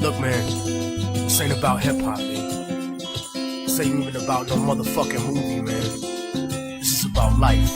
Look, man, this ain't about hip-hop, man. This ain't even about no motherfucking movie, man. This is about life.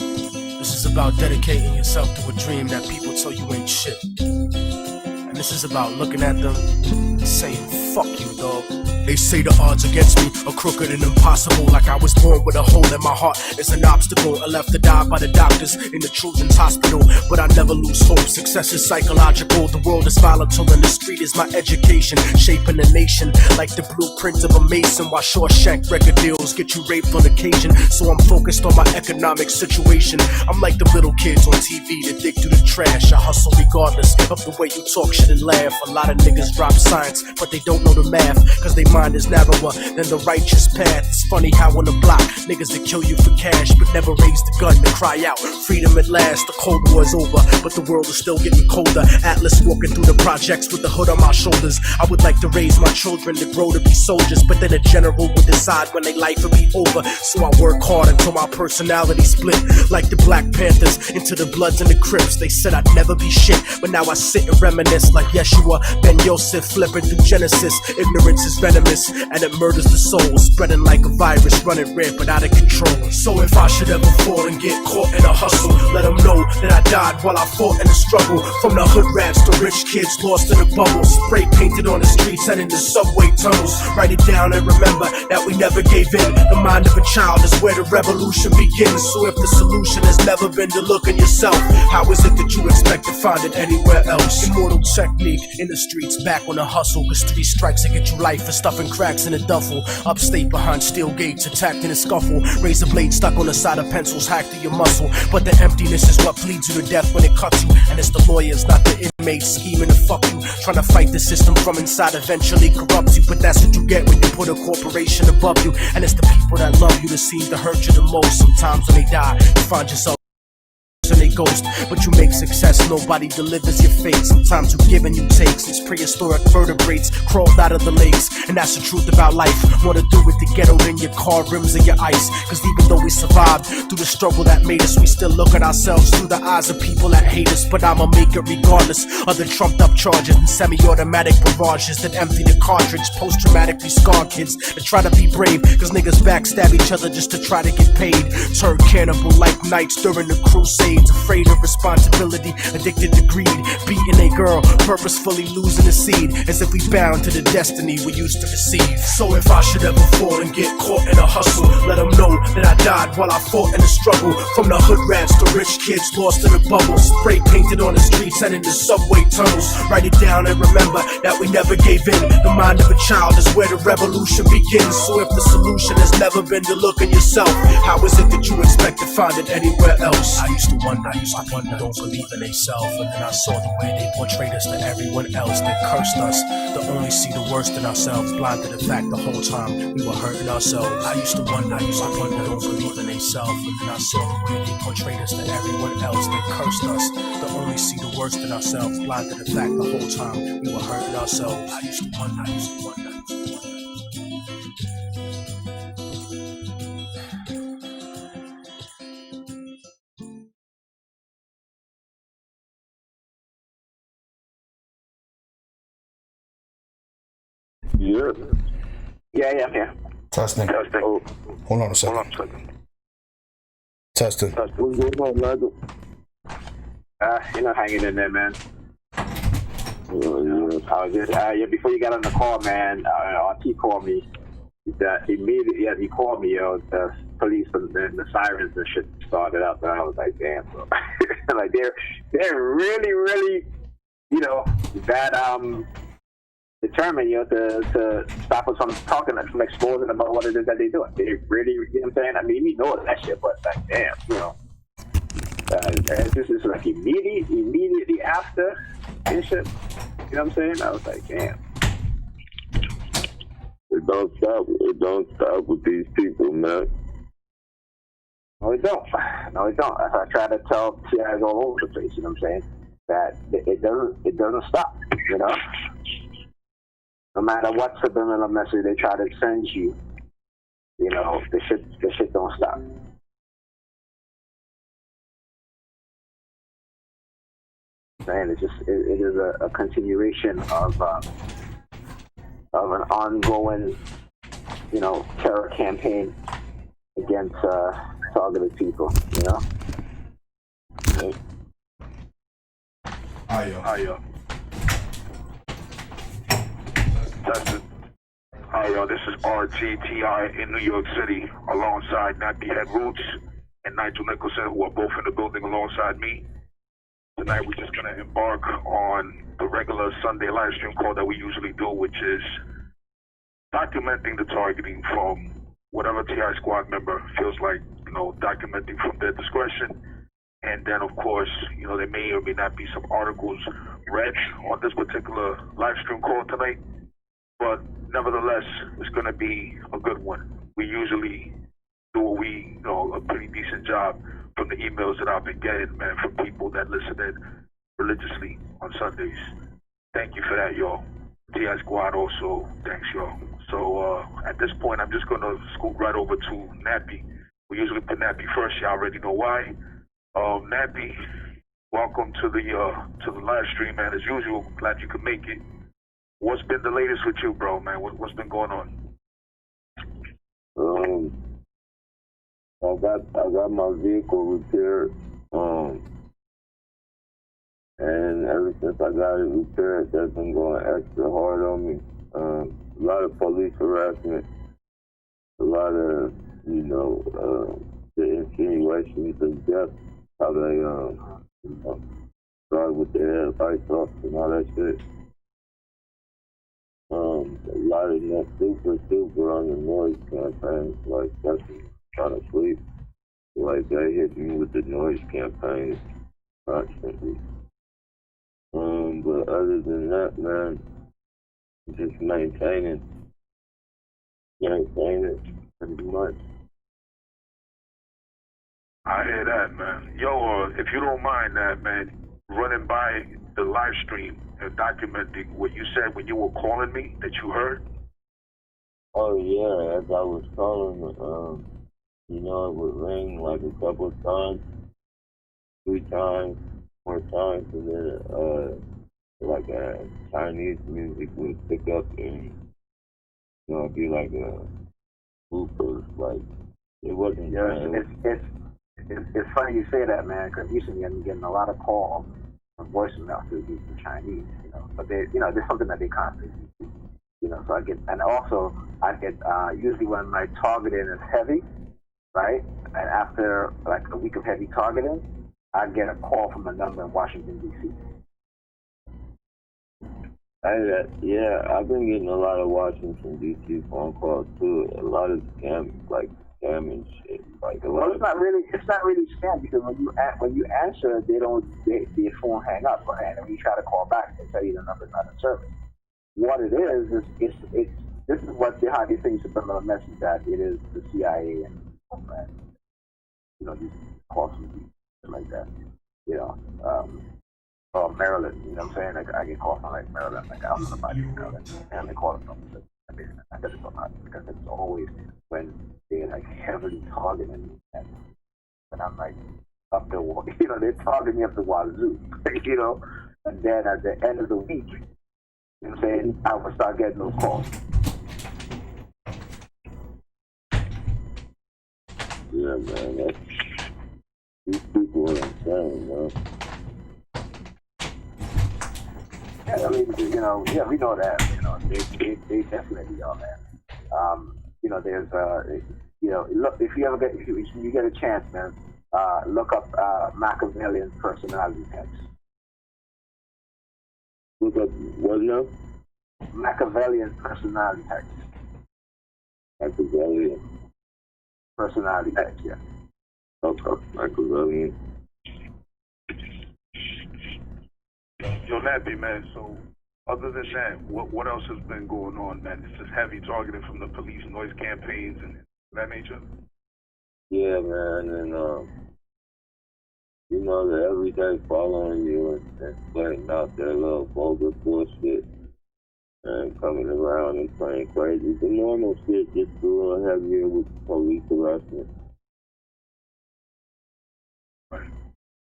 This is about dedicating yourself to a dream that people tell you ain't shit. And this is about looking at them and saying, fuck you, dog. They say the odds against me are crooked and impossible. Like I was born with a hole in my heart. It's an obstacle. I left to die by the doctors in the children's hospital. But I never lose hope. Success is psychological. The world is volatile and the street is my education. Shaping a nation like the blueprint of a mason. While Shawshank record deals get you raped on occasion. So I'm focused on my economic situation. I'm like the little kids on TV that dig through the trash. I hustle regardless of the way you talk shit and laugh. A lot of niggas drop science, but they don't know the math. Cause they mind is narrower than the righteous path. It's funny how on the block, niggas that kill you for cash, but never raise the gun to cry out freedom at last. The Cold War is over, but the world is still getting colder. Atlas walking through the projects with the hood on my shoulders. I would like to raise my children to grow to be soldiers, but then a general would decide when their life would be over. So I work hard until my personality split, like the Black Panthers into the Bloods and the Crips. They said I'd never be shit, but now I sit and reminisce like Yeshua Ben Yosef flipping through Genesis. Ignorance is venomous and it murders the soul, spreading like a virus, running rampant out of control. So if I should ever fall and get caught in a hustle, let them know that I died while I fought in the struggle. From the hood rats to rich kids lost in a bubble, spray painted on the streets and in the subway tunnels. Write it down and remember that we never gave in. The mind of a child is where the revolution begins. So if the solution has never been to look in yourself, how is it that you expect to find it anywhere else? Immortal technique in the streets, back on the hustle. Cause 3 strikes to get you life for stuffing cracks in a duffel. Upstate behind steel gates, attacked in a scuffle. Razor blade stuck on the side of pencils, hacked to your muscle. But the emptiness is what bleeds you to death when it cuts you. And it's the lawyers, not the inmates, scheming to fuck you. Trying to fight the system from inside eventually corrupts you. But that's what you get when you put a corporation above you. And it's the people that love you that seem to hurt you the most. Sometimes when they die, you find yourself and they ghost, but you make success, nobody delivers your fate. Sometimes you give and you take, since prehistoric vertebrates crawled out of the lakes. And that's the truth about life. Wanna do it to ghetto in your car rims and your ice. Cause even though we survived through the struggle that made us, we still look at ourselves through the eyes of people that hate us. But I'ma make it regardless of the trumped up charges and semi-automatic barrages that empty the cartridge. Post-traumatically scarred kids that try to be brave, cause niggas backstab each other just to try to get paid. Turn cannibal like knights during the crusade. Afraid of responsibility, addicted to greed, beating a girl, purposefully losing the seed, as if we bound to the destiny we used to receive. So if I should ever fall and get caught in a hustle, let them know that I died while I fought in the struggle. From the hood rats to rich kids lost in a bubble, spray painted on the streets and in the subway tunnels. Write it down and remember that we never gave in. The mind of a child is where the revolution begins. So if the solution has never been to look in yourself, how is it that you expect to find it anywhere else? I used to wonder, don't believe in theyself. And then I saw the way they portrayed us to everyone else. They cursed us to only see the worst in ourselves, blind to the fact the whole time we were hurting ourselves. I used to wonder, don't believe in theyself. And then I saw the way they portrayed us to everyone else. They cursed us to only see the worst in ourselves, blind to the fact the whole time we were hurting ourselves. I used to wonder. Yeah, I'm here. Testing. Oh, Hold on a second. Testing. What's going on, Nigel? Hanging in there, man. I was just, before you got on the call, man, RT called me. Immediately, he called me, the police and the sirens and shit started up, and I was like, damn, bro. Like, they're really, really, that, determined, to stop us from talking, from exposing about what it is that they're doing. They really, you know what I'm saying? I mean, we know that shit, but like, damn, this is like immediately after this shit. You know what I'm saying? I was like, damn. It don't stop with these people, man. No, it don't. I try to tell guys all over the place, you know what I'm saying? That it doesn't stop, No matter what subliminal message they try to send you, the shit don't stop. And it is a continuation of of an ongoing, terror campaign against targeted people. Yep. Hi, That's it. Hi, this is RTTI in New York City, alongside Nappy Head Roots and Nigel Nicholson, who are both in the building alongside me. Tonight, we're just going to embark on the regular Sunday live stream call that we usually do, which is documenting the targeting from whatever TI squad member feels like, documenting from their discretion. And then, of course, there may or may not be some articles read on this particular live stream call tonight. But nevertheless, it's going to be a good one. We usually do a pretty decent job from the emails that I've been getting, man, from people that listen in religiously on Sundays. Thank you for that, y'all. TI Squad also, thanks, y'all. So at this point, I'm just going to scoot right over to Nappy. We usually put Nappy first. Y'all already know why. Nappy, welcome to the live stream, man. As usual, glad you could make it. What's been the latest with you, bro, man? What's been going on? I got my vehicle repaired, and ever since I got it repaired, that's been going extra hard on me. A lot of police harassment, a lot of, the insinuations of death, how they, drive with their headlights off and all that shit. A lot of that super on the noise campaigns, like that's trying to sleep. Like they hit me with the noise campaigns constantly. But other than that, man, just maintaining pretty much. I hear that, man. Yo, if you don't mind that, man, running by the live stream and documenting what you said when you were calling me that you heard. Oh yeah, as I was calling, it would ring like a couple of times, 3 times, 4 times, and then like Chinese music would pick up and it'd be like a blooper, like it wasn't. It's funny you say that, man, because recently I've been getting a lot of calls from voicemail to the Chinese, but there's something that they constantly do, so I get usually when my targeting is heavy, right, and after like a week of heavy targeting, I get a call from a number in Washington, D.C. I've been getting a lot of Washington D.C. phone calls too. A lot of scam and shit. Like a lot. It's not really scam because when you answer, their phone hang up, right? And when you try to call back, they tell you the number's not in service. What it is this is how they think subliminal message that it is the CIA and these calls from people like that, or Maryland, what I'm saying? Like I get calls from like Maryland, like I don't know about Maryland, and they call it from I guess it's not because it's always when they're like heavily targeting me, and I'm like up the wall, they're targeting me up the wazoo, and then at the end of the week, what I'm saying, I will start getting those calls. Yeah, man, these people are insane, man. Yeah, I mean, we know that, they definitely are, man. There's, look, if you get a chance, man, look up Machiavellian personality text. Look up what now? Machiavellian personality text. Machiavellian personality text, yeah. Okay, Machiavellian. Yo, Nappy, man, so other than that, what else has been going on, man? It's just heavy targeting from the police, noise campaigns, and that nature? Yeah, man, and, the everyday following you and playing out their little vulgar bullshit and coming around and playing crazy. The normal shit gets a little heavier with police harassment. Right.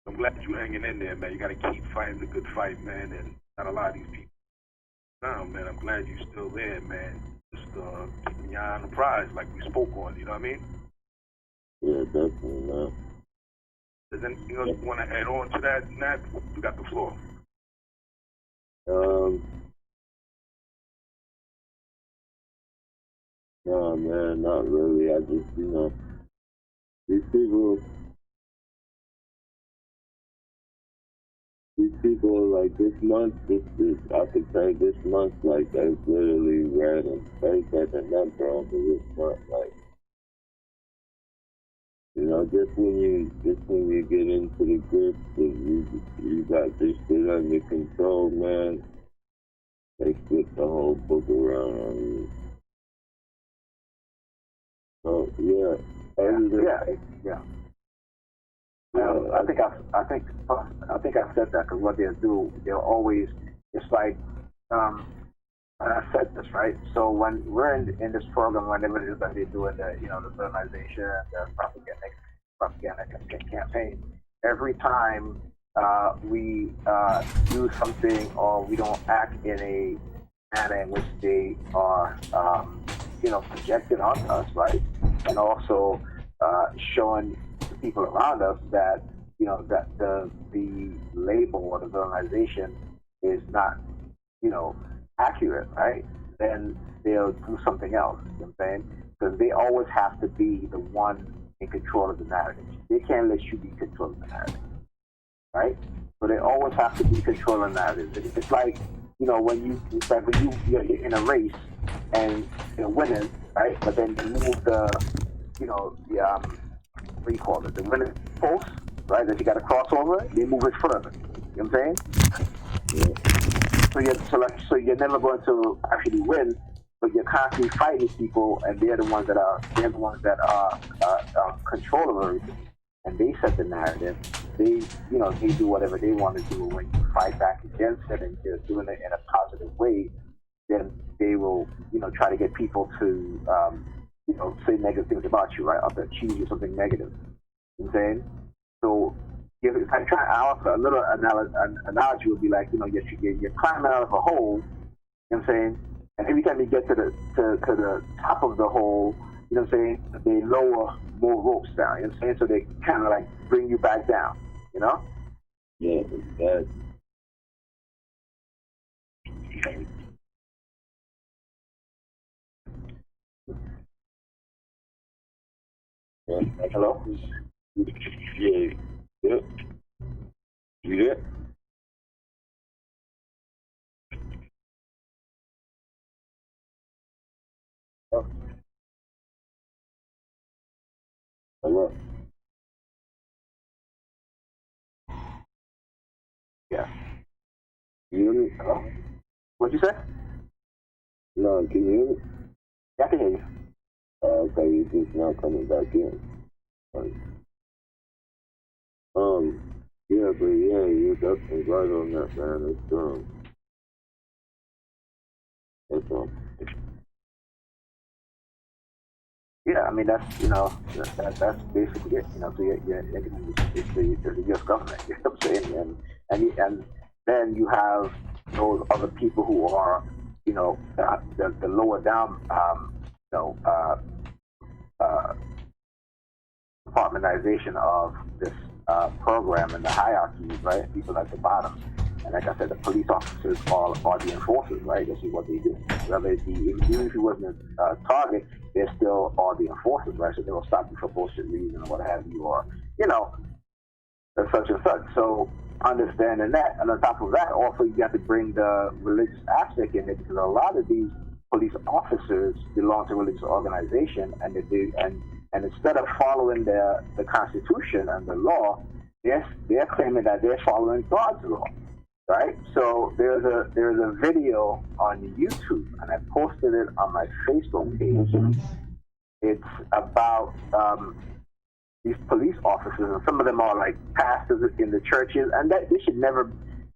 I'm glad you're hanging in there, man. You got to keep fighting the good fight, man, and not a lot of these people No, man, I'm glad you're still there, man. Just keeping your eye on the prize, like we spoke on. You know what I mean? Yeah, definitely, man. Does anything else you want to add on to that, Nat? You got the floor. No, man, not really. I just, these people, like, this month, I could say this month, like, they literally ran and stayed at the number on this month, like, just when you get into the grips and you got this shit under control, man, they flip the whole book around on you. So yeah. I think I said that because what they'll do, they'll always, it's like, and I said this, right? So when we're in this program, whenever it is that they're doing the, the organization, the propaganda campaign, every time we do something or we don't act in a manner in which they are, projected onto us, right? And also showing the people around us that, that the label or the organization is not, accurate, right? Then they'll do something else, you know what I'm saying? Because they always have to be the one in control of the narrative. They can't let you be controlling the narrative, right? So they always have to be controlling the narrative. It's like, when you're in a race and you're winning, right? But then you move what do you call it? The winning post, right? That you got to cross over, they move it further. You know what I'm saying? Yeah. So you're never going to actually win, but you're constantly fighting people, and they're the ones that are control of everything, and they set the narrative. They do whatever they want to do. When you fight back against it and you're doing it in a positive way, then they will try to get people to say negative things about you, right? Or to accuse you of something negative. You know what I'm saying? So if I try out a little analogy would be like, you're climbing out of a hole, you know what I'm saying? And every time you get to the top of the hole, you know what I'm saying, they lower more ropes down, you know what I'm saying? So they kind of like bring you back down, Yeah, exactly. Hello? Yeah. Yep. You there? Oh. Hello? Yeah. You hear me? Hello? What'd you say? No, can you hear me? Yeah, I can hear you. Okay, you're just now coming back in. Yeah, but yeah, you're definitely right on that, man. It's Yeah, I mean that's that's basically it. So it's the U.S. government. You know what I'm saying? And then you have those other people who are the lower down compartmentalization of this program and the hierarchies, right? People at the bottom. And like I said, the police officers are the enforcers, right? This is what they do. Whether it be, even if it wasn't a target, they still are the enforcers, right? So they will stop you for bullshit reason or what have you, or, such and such. So understanding that, and on top of that, also you got to bring the religious aspect in it, because a lot of these police officers belong to religious organization, and they do, and instead of following the Constitution and the law, they're claiming that they're following God's law, right? So there's a video on YouTube, and I posted it on my Facebook page. It's about these police officers, and some of them are like pastors in the churches, and that they should never.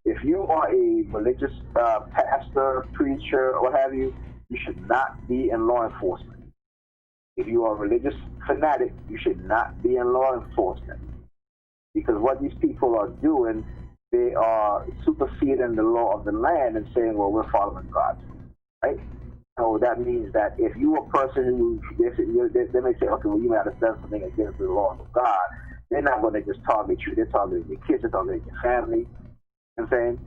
If you are a religious pastor, preacher, or what have you, you should not be in law enforcement. If you are a religious fanatic, you should not be in law enforcement. Because what these people are doing, they are superseding the law of the land and saying, well, we're following God, right? So that means that if you are a person who, they may say, okay, well, you might have done something against the laws of God, they're not going to just target you. They're targeting your kids, they're targeting your family. You know what I'm saying?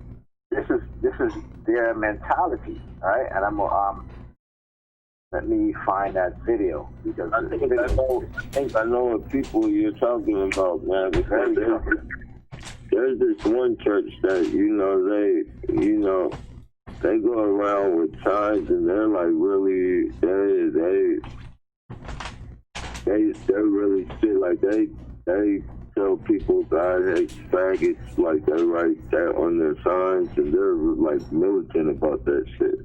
This is their mentality, all right? And I'm let me find that video because I think I know what people you're talking about, man. Because there's this one church that they go around with signs and they're like really they're really shit. Like they tell people God hates faggots, like they write that on their signs, and they're like militant about that shit.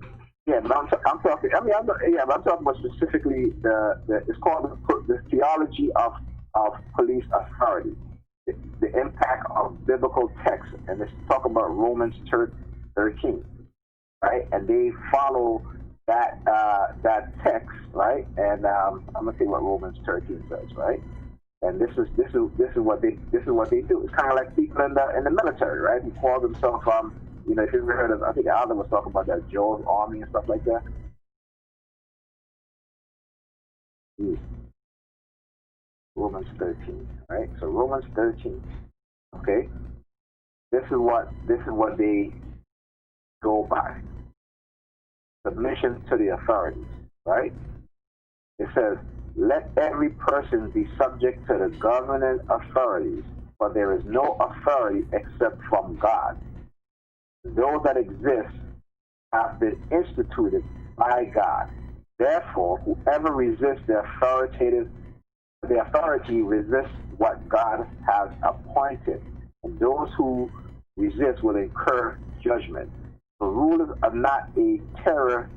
Yeah, but I'm talking. I mean, but I'm talking about specifically it's called the theology of police authority, the impact of biblical text, and it's talk about Romans 13, right? And they follow that text, right? And I'm gonna see what Romans 13 says, right? And this is what they do. It's kind of like people in the military, right? Who call themselves if you've ever heard of, I think Alden was talking about that Joel's Army and stuff like that. Romans 13, right? So Romans 13, okay? This is what they go by. Submission to the authorities, right? It says, let every person be subject to the governing authorities, for there is no authority except from God. Those that exist have been instituted by God. Therefore, whoever resists the authority resists what God has appointed, and those who resist will incur judgment. The rulers are not a terror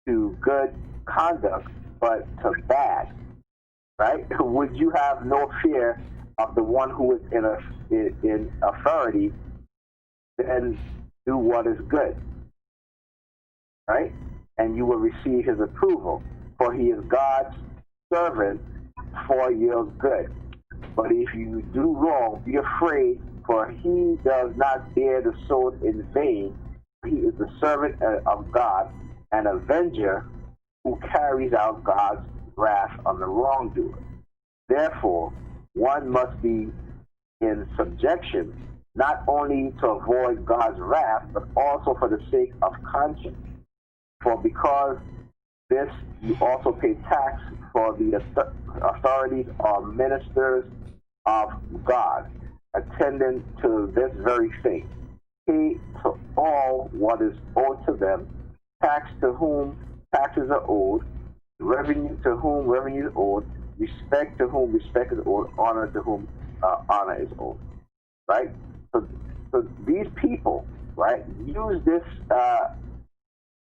to good conduct, but to bad. Right? Would you have no fear of the one who is in authority? Then do what is good, right? And you will receive his approval, for he is God's servant for your good. But if you do wrong, be afraid, for he does not bear the sword in vain. He is the servant of God, an avenger who carries out God's wrath on the wrongdoer. Therefore, one must be in subjection, not only to avoid God's wrath, but also for the sake of conscience. For because this you also pay tax, for the authorities are ministers of God, attending to this very thing. Pay to all what is owed to them, tax to whom taxes are owed, revenue to whom revenue is owed, respect to whom respect is owed, honor to whom honor is owed. Right? So these people, right, use this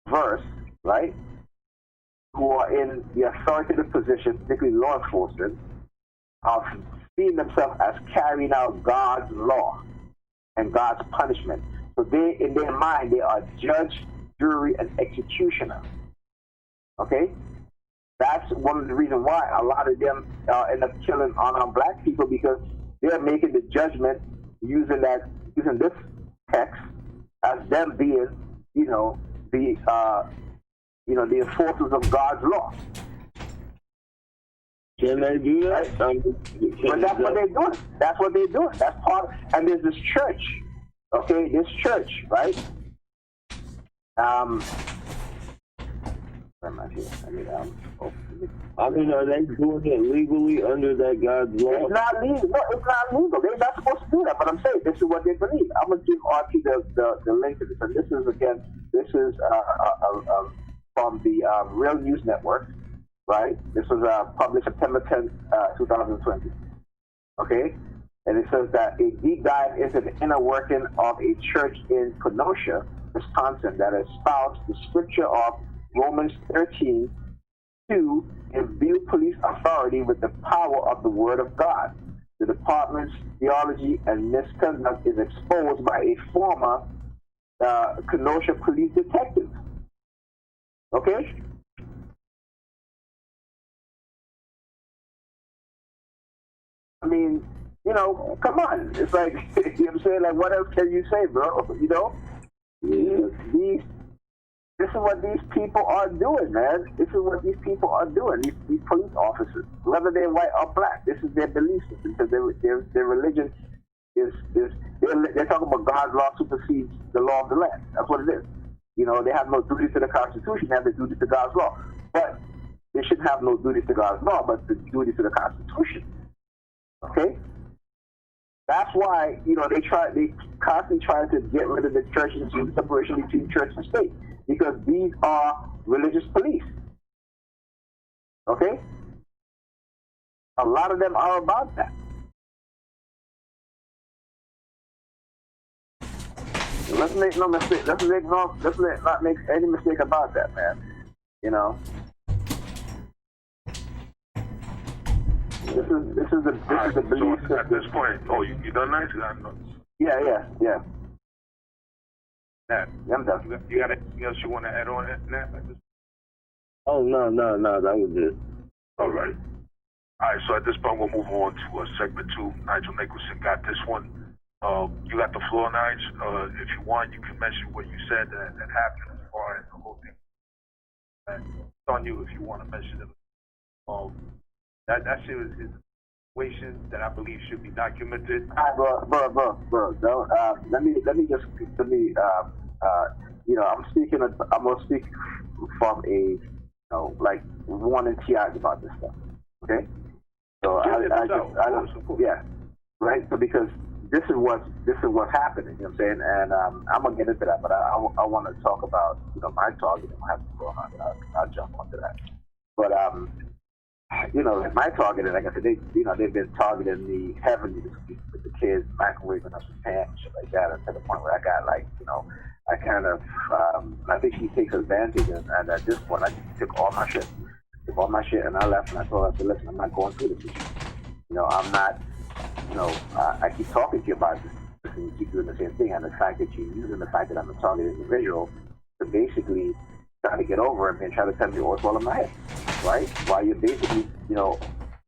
verse, right, who are in the authoritative position, particularly law enforcement, of seeing themselves as carrying out God's law and God's punishment. So they, in their mind, they are judge, jury, and executioner. Okay? That's one of the reasons why a lot of them end up killing unarmed black people, because they're making the judgment using this text as them being, the enforcers of God's law. Can they do that? Right? But that's what they're doing. That's what they're doing. That's part of, and there's this church, okay? This church, right? Where am I here? I mean, are they doing it legally under that God's law? It's not legal. No, it's not legal. They're not supposed to do that. But I'm saying this is what they believe. I'm gonna give RT the link to this, and this is from the Real News Network, right? This was published September 10th, 2020. Okay, and it says that a deep dive into the inner working of a church in Kenosha, Wisconsin, that espoused the scripture of Romans 13 to imbue police authority with the power of the Word of God. The department's theology and misconduct is exposed by a former Kenosha police detective. Okay? I mean, You know, come on. It's like, you know what I'm saying? Like, what else can you say, bro? You know? This is what these people are doing, man. This is what these people are doing. These police officers, whether they're white or black, this is their belief system because their religion is they're talking about God's law supersedes the law of the land. That's what it is. You know, they have no duty to the Constitution; they have the duty to God's law. But they shouldn't have no duty to God's law, but the duty to the Constitution. Okay. That's why, you know, they constantly try to get rid of the church and see the separation between church and state because these are religious police. Okay? A lot of them are about that. Let's make no mistake. Let's not make any mistake about that, man. You know? This is the belief system. At this point, you done nice? Yeah. Nat, I'm done. You got anything else you want to add on it, Nat? Oh, no, that was it. All right. All right, so at this point, we'll move on to segment 2. Nigel Nicholson got this one. You got the floor, Nigel. If you want, you can mention what you said that happened as far as the whole thing. And it's on you if you want to mention it. That shit is a situation that I believe should be documented. Bro. No, let me you know, I'm gonna speak from a, you know, like warning TIs about this stuff. Okay? So yeah, right. So because this is what's happening. You know what I'm saying? And I'm gonna get into that, but I want to talk about, you know, my targeting. I have to go on. I'll jump onto that. But you know, my targeting, like I said, they've been targeting me heavily this week with the kids, microwaving us with pants and shit like that, and to the point where I got, like, you know, I kind of, I think she takes advantage, and at this point, I just took all my shit, and I left, and I told her, I said, listen, I'm not going through this with you. You know, I'm not, you know, I keep talking to you about this, and you keep doing the same thing, and the fact that you're using the fact that I'm a targeted individual to basically try to get over it and try to tell me what's all in my head, right? While you're basically, you know,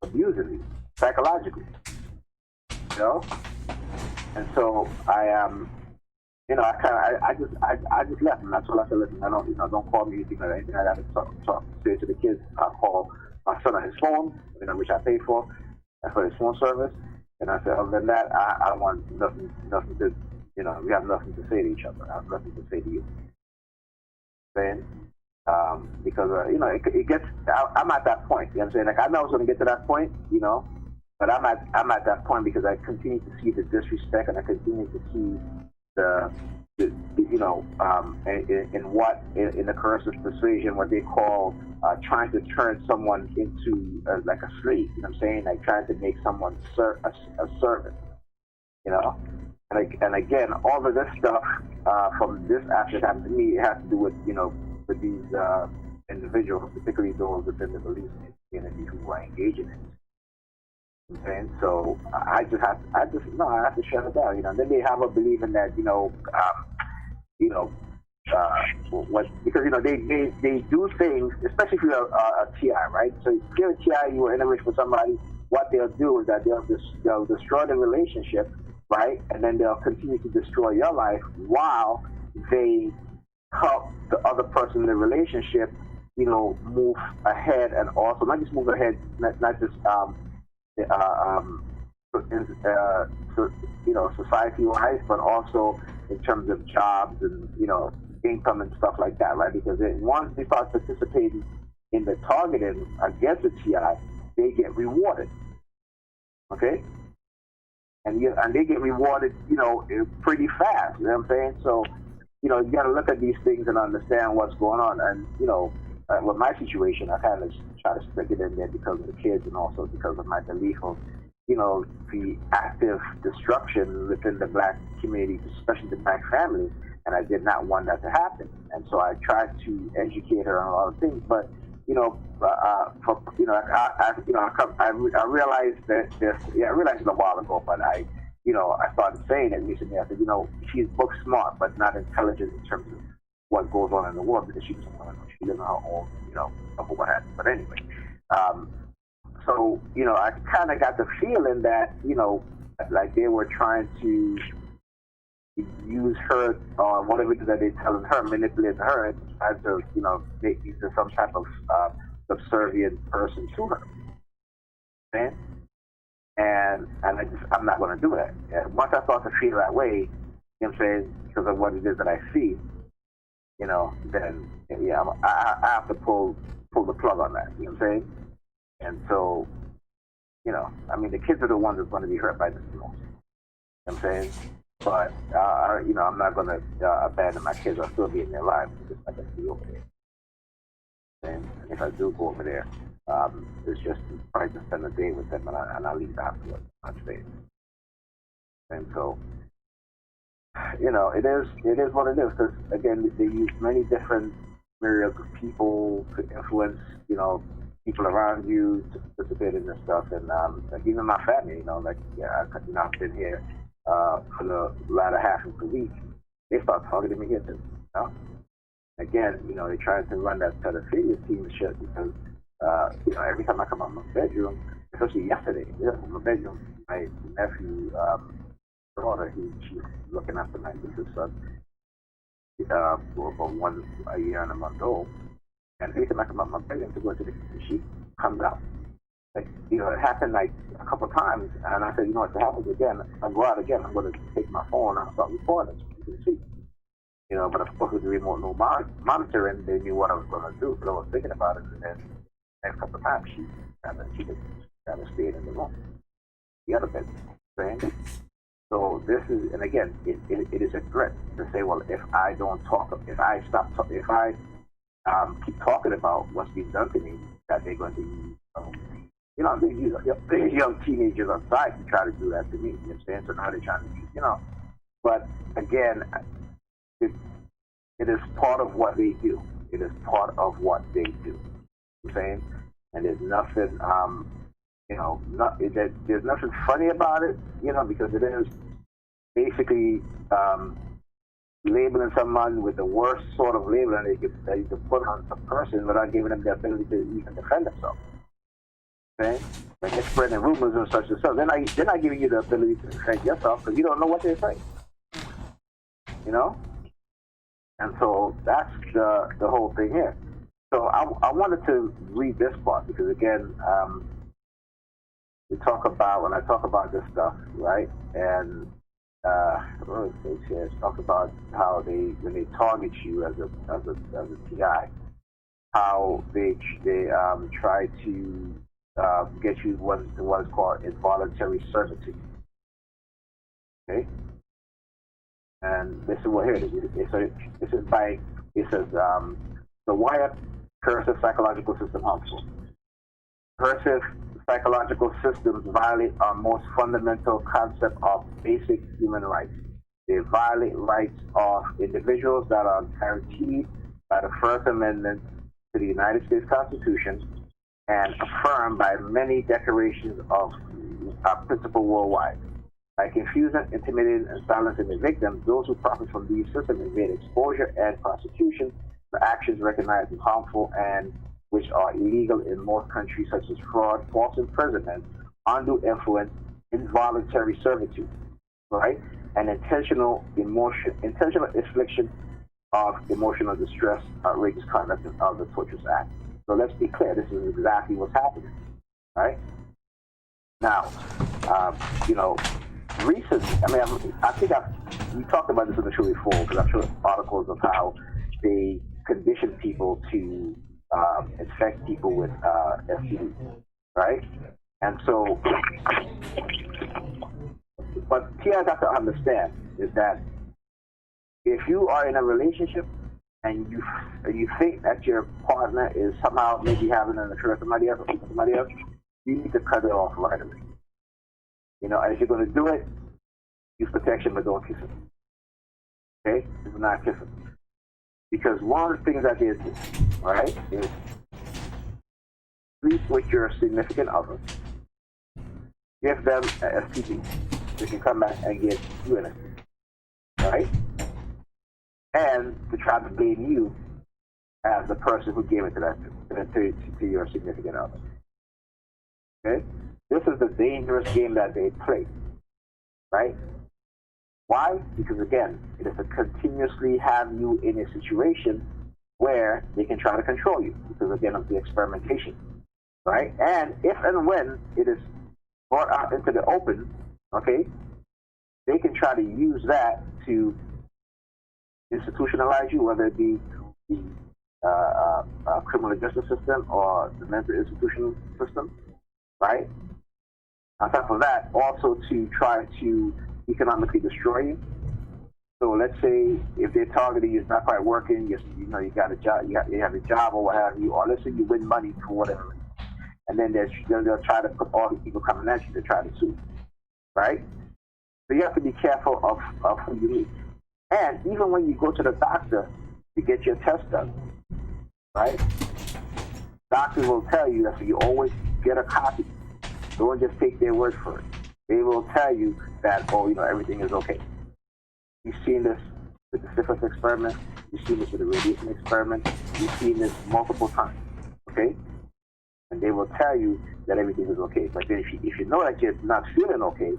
abusing me psychologically, you know. And so I you know, I just left, and that's what I said. Listen, I don't, you know, don't call me anything like anything. I got to say to the kids. I call my son on his phone, you know, which I pay for his phone service. And I said, other than that, I want nothing to, you know, we have nothing to say to each other. I have nothing to say to you. Saying, because you know, it gets. I'm at that point. You know what I'm saying? Like, I know I was going to get to that point, you know, but I'm at that point because I continue to see the disrespect, and I continue to see the you know, in the curse of persuasion, what they call trying to turn someone into like a slave. You know what I'm saying? Like trying to make someone a servant. You know. And again, all of this stuff from this after it happened to me, it has to do with, you know, with these individuals, particularly those within the belief community who are engaging in it. Okay? So I have to shut it down. You know, then they have a believing that, you know, because, you know, they do things, especially if you're a TI, right? So if you're a TI, you are in a relationship with somebody, what they'll do is that they'll destroy the relationship, right? And then they'll continue to destroy your life while they help the other person in the relationship, you know, move ahead, and also not just move ahead, not just you know, society-wise, but also in terms of jobs and, you know, income and stuff like that, right? Because once they start participating in the targeting against the TI, they get rewarded. Okay? And they get rewarded, you know, pretty fast. You know what I'm saying? So, you know, you got to look at these things and understand what's going on. And, you know, with my situation, I kind of try to stick it in there because of the kids and also because of my belief of, you know, the active destruction within the black community, especially the black families. And I did not want that to happen. And so I tried to educate her on a lot of things. But, you know, I realized that I realized it a while ago, but I started saying it recently. I said, you know, she's book smart, but not intelligent in terms of what goes on in the world, because she lives on her own, you know, what happened. But anyway, so, you know, I kind of got the feeling that, you know, like they were trying to use her on whatever it is that they're telling her, manipulating her, and trying to, make me into some type of subservient person to her. Man. And I'm not going to do that. And once I start to feel that way, you know what I'm saying, because of what it is that I see, then yeah, I have to pull the plug on that. You know what I'm saying? And so, the kids are the ones that's going to be hurt by this the most. You know what I'm saying? But I'm not going to abandon my kids. I'll still be in their lives. Just like I see over there. And if I do go over there, it's just probably to spend a day with them, and I'll leave afterwards. I'll stay. And so, it is what it is. Because again, they use many different myriads of people to influence, people around you to participate in this stuff, and like even my family, I've been here for the latter half of the week. They start targeting me here too. Again, they try to run that pedophilia team and shit because, every time I come out of my bedroom, especially yesterday, my bedroom, my nephew, daughter, she's looking after my niece's son, for about 1 year and a month old. And every time I come out of my bedroom to go to the kitchen, she comes out. Like, it happened like a couple of times, and I said, if it happens again, I'll go out again, I'm going to take my phone and I'll start recording so you can see. But of course with the remote no monitoring, they knew what I was going to do, but I was thinking about it, and then the next couple of times she kind of stayed in the room, the other bed, saying. So this is, and again, it is a threat to say, well, if I don't talk, if I stop talking, if I keep talking about what's being done to me, that they're going to use, they use young teenagers outside to try to do that to me. You know what I'm saying? So now they're trying to use, But again, it is part of what they do. It is part of what they do. You know what I'm saying? And there's nothing, there's nothing funny about it, because it is basically labeling someone with the worst sort of labeling that you can put on a person without giving them the ability to even defend themselves. Okay? Like they're spreading rumors and such and such. They're not giving you the ability to defend yourself because you don't know what they're saying. And so that's the whole thing here. So I wanted to read this part because again, when I talk about this stuff, right? And talk about how when they target you as a PI, how they try to get you what is called involuntary servitude. Okay. And this is what here it is. It says the why cursive psychological system harmful. Cursive psychological systems violate our most fundamental concept of basic human rights. They violate rights of individuals that are guaranteed by the First Amendment to the United States Constitution and affirmed by many declarations of principle worldwide. By confusing, intimidating, and silencing the victims, those who profit from these systems evade exposure and prosecution for actions recognized as harmful and which are illegal in most countries, such as fraud, false imprisonment, undue influence, involuntary servitude, right, and intentional infliction of emotional distress, outrageous conduct, and other torturous acts. So let's be clear: this is exactly what's happening, right? Now, recently, I think we talked about this in the show before, because I've shown articles of how they condition people to infect people with STDs, right? And so, what PIs have to understand is that if you are in a relationship and you think that your partner is somehow maybe having an affair with somebody else, you need to cut it off right away. As you're going to do it, use protection, but don't kiss him. Okay? Do not kiss him. Because one of the things that they do, right, is sleep with your significant other, give them an STD, they can come back and get you in it, right? And to try to blame you as the person who gave it to your significant other. Okay? This is the dangerous game that they play. right? Why? Because again, it is to continuously have you in a situation where they can try to control you because again of the experimentation, right? And if and when it is brought out into the open, okay, they can try to use that to institutionalize you, whether it be the criminal justice system or the mental institution system, right? On top of that, also to try to economically destroy you. So let's say if they're targeting you, it's not quite working, you know, you got a job, you have a job or what have you, or let's say you win money for whatever, and then they'll try to put all these people coming at you to try to sue, right? So you have to be careful of who you meet. And even when you go to the doctor to get your test done, right? Doctors will tell you that, so you always get a copy. Don't just take their word for it. They will tell you that, oh, you know, everything is okay. You've seen this with the syphilis experiment. You've seen this with the radiation experiment. You've seen this multiple times, okay? And they will tell you that everything is okay. But then if you know that you're not feeling okay,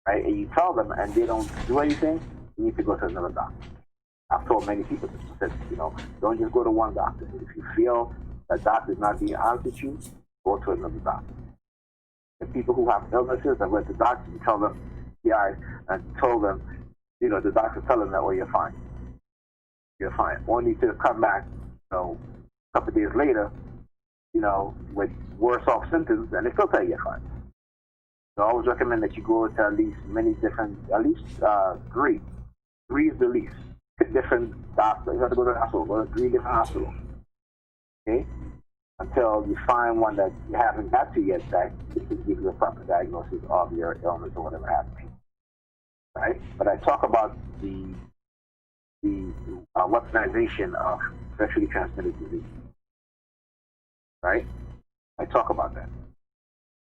right, and you tell them and they don't do anything, you need to go to another doctor. I've told many people this. I said, you know, don't just go to one doctor. If you feel that doctor is not being honest with you, go to another doctor. The people who have illnesses that went to doctors and tell them, yeah, and told them, you know, the doctor tell them that, well, you're fine. You're fine. Only to come back, you know, a couple of days later, you know, with worse off symptoms, and they still tell you you're fine. So I always recommend that you go to at least three. Three is the least. Different doctors. You have to go to the hospital. Go to 3 different hospitals. Okay? Until you find one that you haven't got to yet that can give you a proper diagnosis of your illness or whatever happened. Right? But I talk about the weaponization of sexually transmitted disease. Right? I talk about that.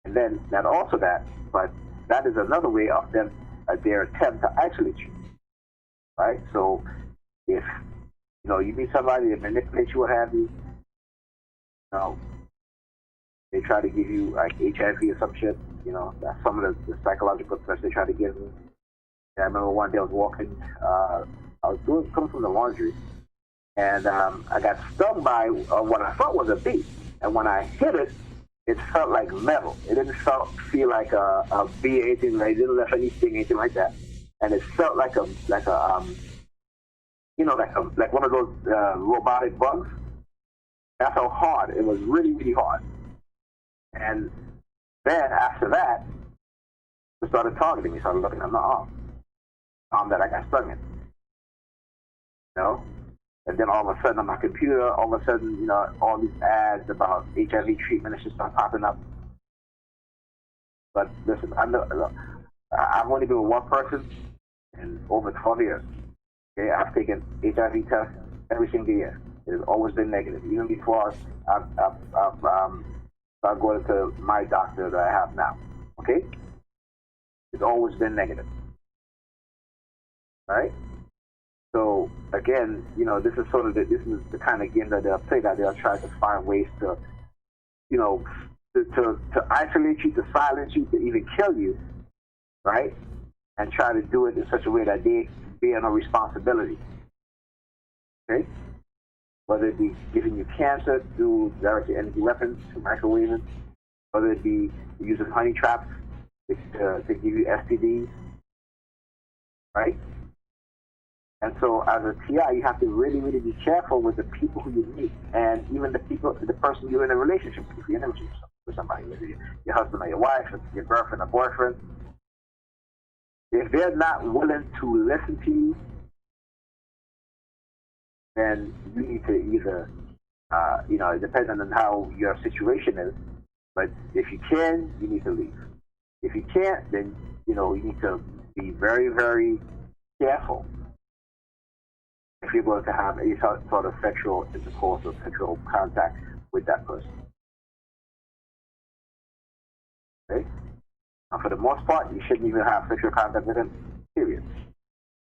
And then not also that, but that is another way of them, their attempt to isolate you. Right? So if, you know, you meet somebody that manipulates you, what have you, you know, they try to give you like HIV or some shit, you know, that's some of the psychological threats they try to give me. And I remember one day I was walking, I was coming from the laundry, and I got stung by what I thought was a bee. And when I hit it, it felt like metal. It didn't feel like a bee or anything, like, it didn't left any sting, anything like that. And it felt like a you know, like one of those robotic bugs. That's how hard. It was really, really hard. And then after that, they started targeting me, started looking at my arm that I got stung in. You know? And then all of a sudden on my computer, all of a sudden, you know, all these ads about HIV treatment and shit start popping up. But listen, I've only been with one person in over 12 years. Okay, I've taken HIV tests every single year. It has always been negative. Even before I've started going to my doctor that I have now. Okay? It's always been negative. Right? So again, you know, this is the kind of game that they'll play, that they'll try to find ways to, you know, to isolate you, to silence you, to even kill you, right? And try to do it in such a way that they bear no responsibility. Okay? Whether it be giving you cancer through direct energy weapons, microwaving, whether it be using honey traps to give you STDs, right? And so as a TI, you have to really, really be careful with the people who you meet, and even the person you're in a relationship with. If you're in a relationship with somebody, whether your husband or your wife, or your girlfriend or boyfriend, if they're not willing to listen to you, then you need to either, you know, depending on how your situation is, but if you can, you need to leave. If you can't, then, you know, you need to be very, very careful if you're going to have any sort of sexual intercourse or sexual contact with that person. Okay? And for the most part, you shouldn't even have sexual contact with them, period.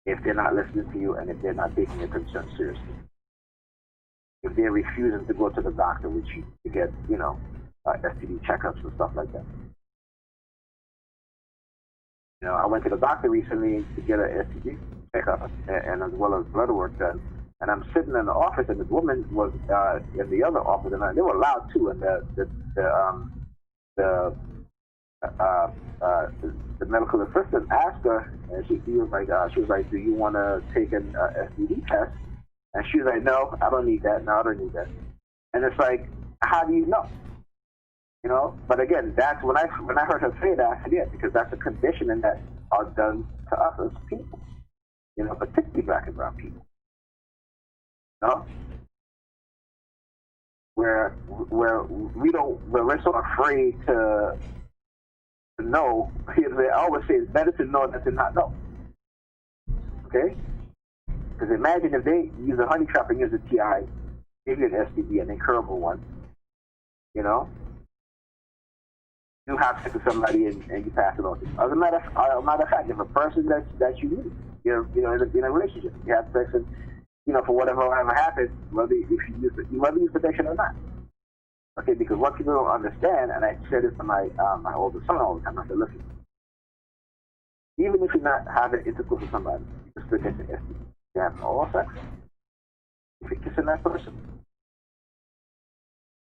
If they're not listening to you and if they're not taking your concern seriously. If they're refusing to go to the doctor with you to get, you know, STD checkups and stuff like that. I went to the doctor recently to get an STD checkup and as well as blood work done. And I'm sitting in the office, and this woman was in the other office, and they were loud too. And the medical assistant asked her, and she was like, "Do you want to take an STD test?" And she was like, "No, I don't need that. No, I don't need that." And it's like, how do you know? But again, that's when I heard her say that, I said, yeah, because that's a conditioning that are done to us as people, particularly black and brown people. Where we're so afraid to know. I always say it's better to know than to not know. Okay? Because imagine if they use a honey trap and use a TI, give you an STD, an incurable one. You have sex with somebody and you pass it on to them. As a matter of fact, if a person that you meet, you're in a relationship, you have sex and for whatever happens, whether you use protection or not. Okay, because what people don't understand, and I said this to my older son all the time, I said, listen, even if you're not having intercourse with somebody, you can still get the STD. You're having oral sex, if you're kissing that person.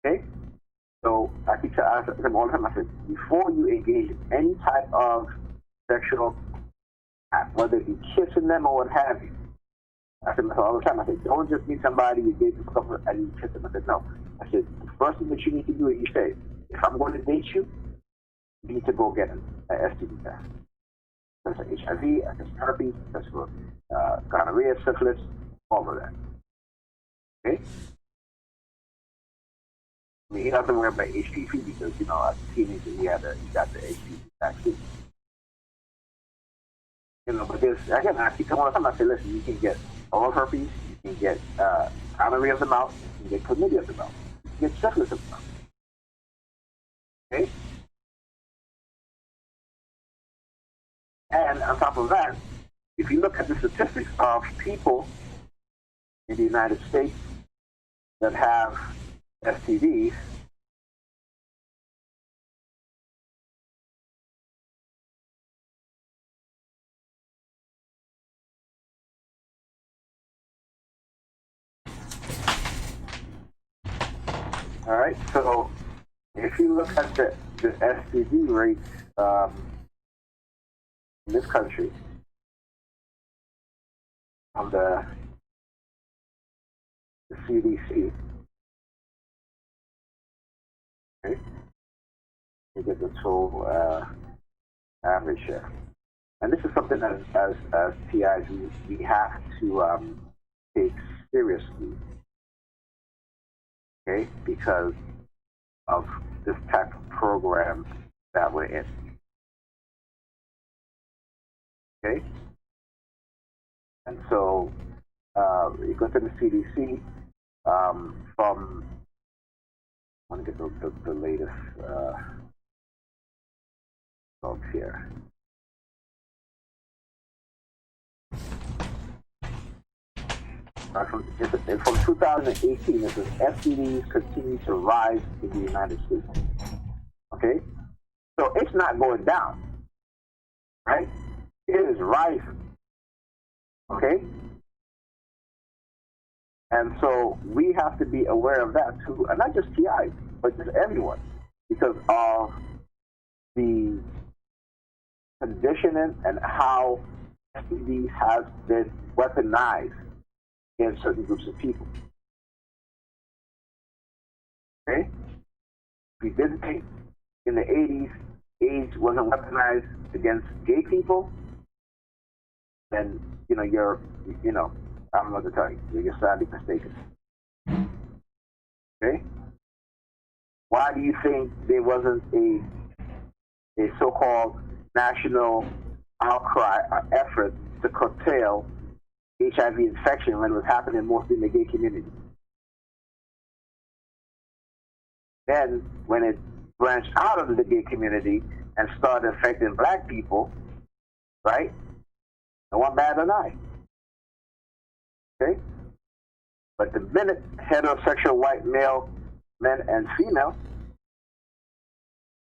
Okay? So I tell them all the time, I said, before you engage in any type of sexual act, whether it be kissing them or what have you, I said all the time, I said, don't just meet somebody, you date them and you kiss them. I said, no. I said, the first thing that you need to do is you say, if I'm going to date you, you need to go get an STD test. That's for HIV, that's for herpes, that's for gonorrhea, syphilis, all of that. Okay? I mean, he doesn't worry about HPV because, as a teenager, he got the HPV vaccine. But there's, again, I keep telling them, I say, listen, you can get oral herpes, you can get gonorrhea of the mouth, you can get chlamydia of the mouth, you can get syphilis of the mouth. Okay? And on top of that, if you look at the statistics of people in the United States that have STDs, all right, so if you look at the STD rates in this country, on the CDC, okay, you get the total average here. And this is something that as TIs we have to take seriously, okay, because of this type of program that we're in. Okay? And so you go to the CDC from, I want to get the latest results here. From 2018, it says STDs continue to rise in the United States. Okay? So it's not going down, right? It is rising. Okay? And so we have to be aware of that too, and not just TIs, but just everyone, because of the conditioning and how STDs has been weaponized in certain groups of people. Okay? If you didn't think in the 80s AIDS wasn't weaponized against gay people, then you're I don't know what to tell you. You're sadly mistaken. Okay? Why do you think there wasn't a so-called national outcry or effort to curtail HIV infection when it was happening mostly in the gay community? Then, when it branched out of the gay community and started affecting black people, right? No one bat an eye. Okay? But the minute heterosexual white male, men and female,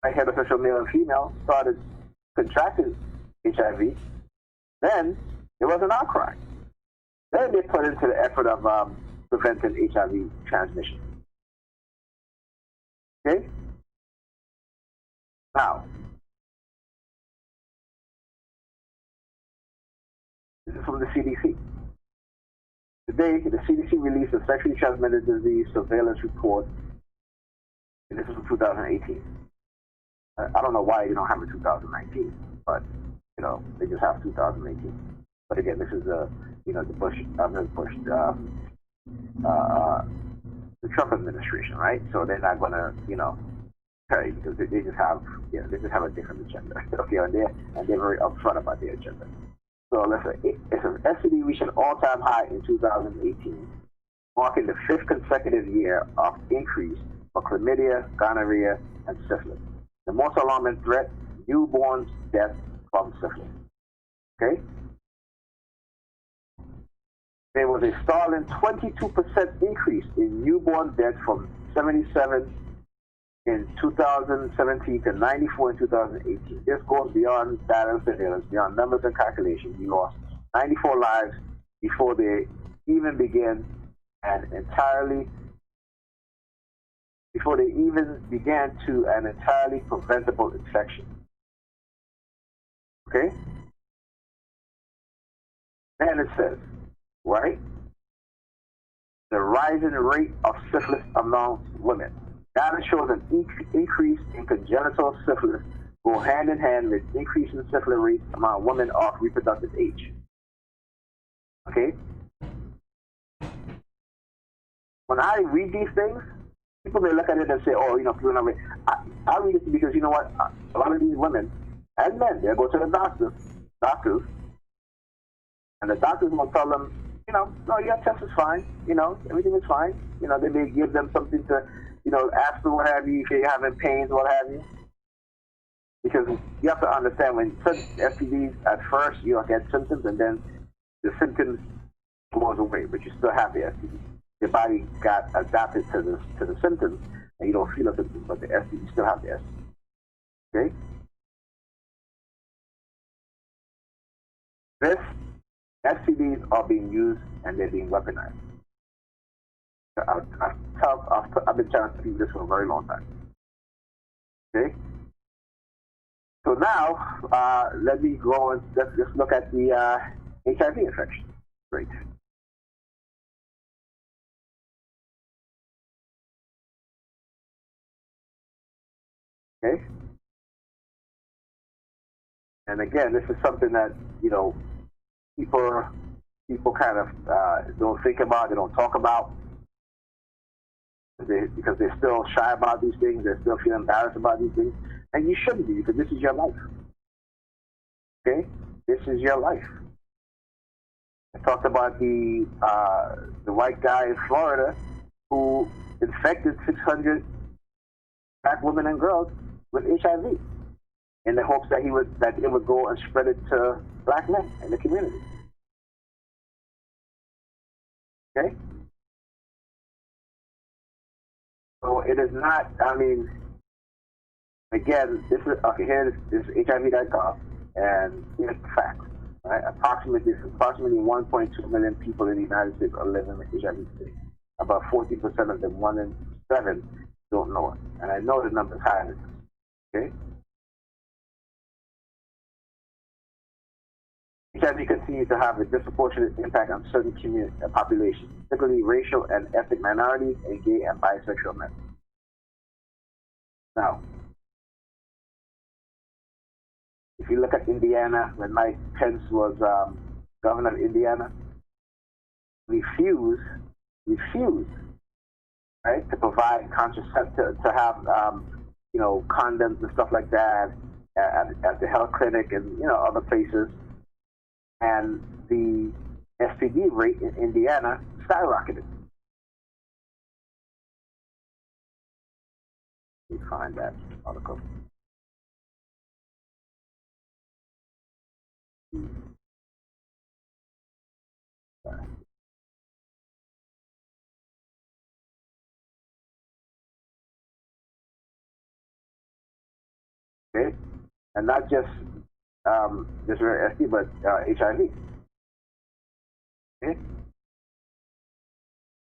heterosexual male and female started contracting HIV. Then there was an outcry. Then they put into the effort of preventing HIV transmission. Okay? Now, this is from the CDC. Today, the CDC released a sexually transmitted disease surveillance report, and this is from 2018. I don't know why you don't have it 2019, but they just have 2018. But again, this is the Trump administration, right? So they're not gonna tell you because they just have a different agenda. Okay, and they're very upfront about their agenda. So let's say it's an STD reached an all-time high in 2018, marking the 5th consecutive year of increase for chlamydia, gonorrhea, and syphilis. The most alarming threat: newborn death from syphilis. Okay? There was a startling 22% increase in newborn deaths from 77 in 2017 to 94 in 2018. This goes beyond data and surveillance, beyond numbers and calculations. We lost 94 lives before they even began an entirely preventable infection. Okay? And it says, right? The rising rate of syphilis among women. Data shows an increase in congenital syphilis go hand in hand with increase in syphilis rates among women of reproductive age. Okay? When I read these things, people may look at it and say, oh, I read it because you know what? A lot of these women and men, they go to the doctors, and the doctors will tell them, no, your test is fine, everything is fine. They may give them something to, aspirin, what have you, if you're having pains, what have you. Because you have to understand when certain STDs, at first you'll get symptoms and then the symptoms goes away, but you still have the STD. Your body got adapted to the symptoms and you don't feel the symptoms, but the STD, you still have the STD. Okay? This STDs are being used and they're being weaponized. I've been telling people this for a very long time. Okay? So now, let me go and let's look at the HIV infection rate. Okay? And again, this is something that, people kind of don't think about, they don't talk about, because they're still shy about these things, they still feel embarrassed about these things, and you shouldn't be, because this is your life. Okay? This is your life. I talked about the white guy in Florida who infected 600 black women and girls with HIV in the hopes that it would go and spread it to black men in the community. Okay? So it is not, again, this is HIV.gov, and here's the facts. Right? Approximately 1.2 million people in the United States are living with HIV today. About 40% of them, 1 in 7, don't know it. And I know the number is higher than this. Okay? HIV continues to have a disproportionate impact on certain populations, particularly racial and ethnic minorities and gay and bisexual men. Now, if you look at Indiana, when Mike Pence was governor of Indiana, refused, right, to provide contraceptive, to have, condoms and stuff like that at the health clinic and, other places. And the STD rate in Indiana skyrocketed. Let me find that article. Okay, and not just This is very ST, but HIV. Okay?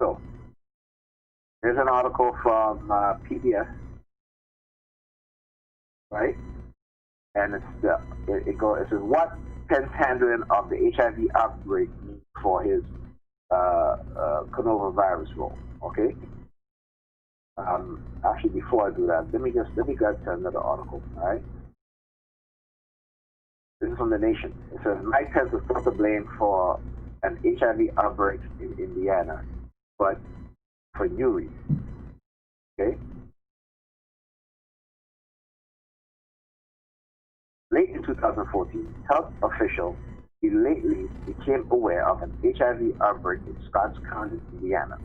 So, here's an article from PBS, right? And it says what Pence handling of the HIV outbreak means for his coronavirus role. Okay. Actually, before I do that, let me go to another article. All right. This is from The Nation. It says Mike Pence was put to blame for an HIV outbreak in Indiana, but for new reasons. Okay. Late in 2014, health officials belatedly became aware of an HIV outbreak in Scotts County, Indiana.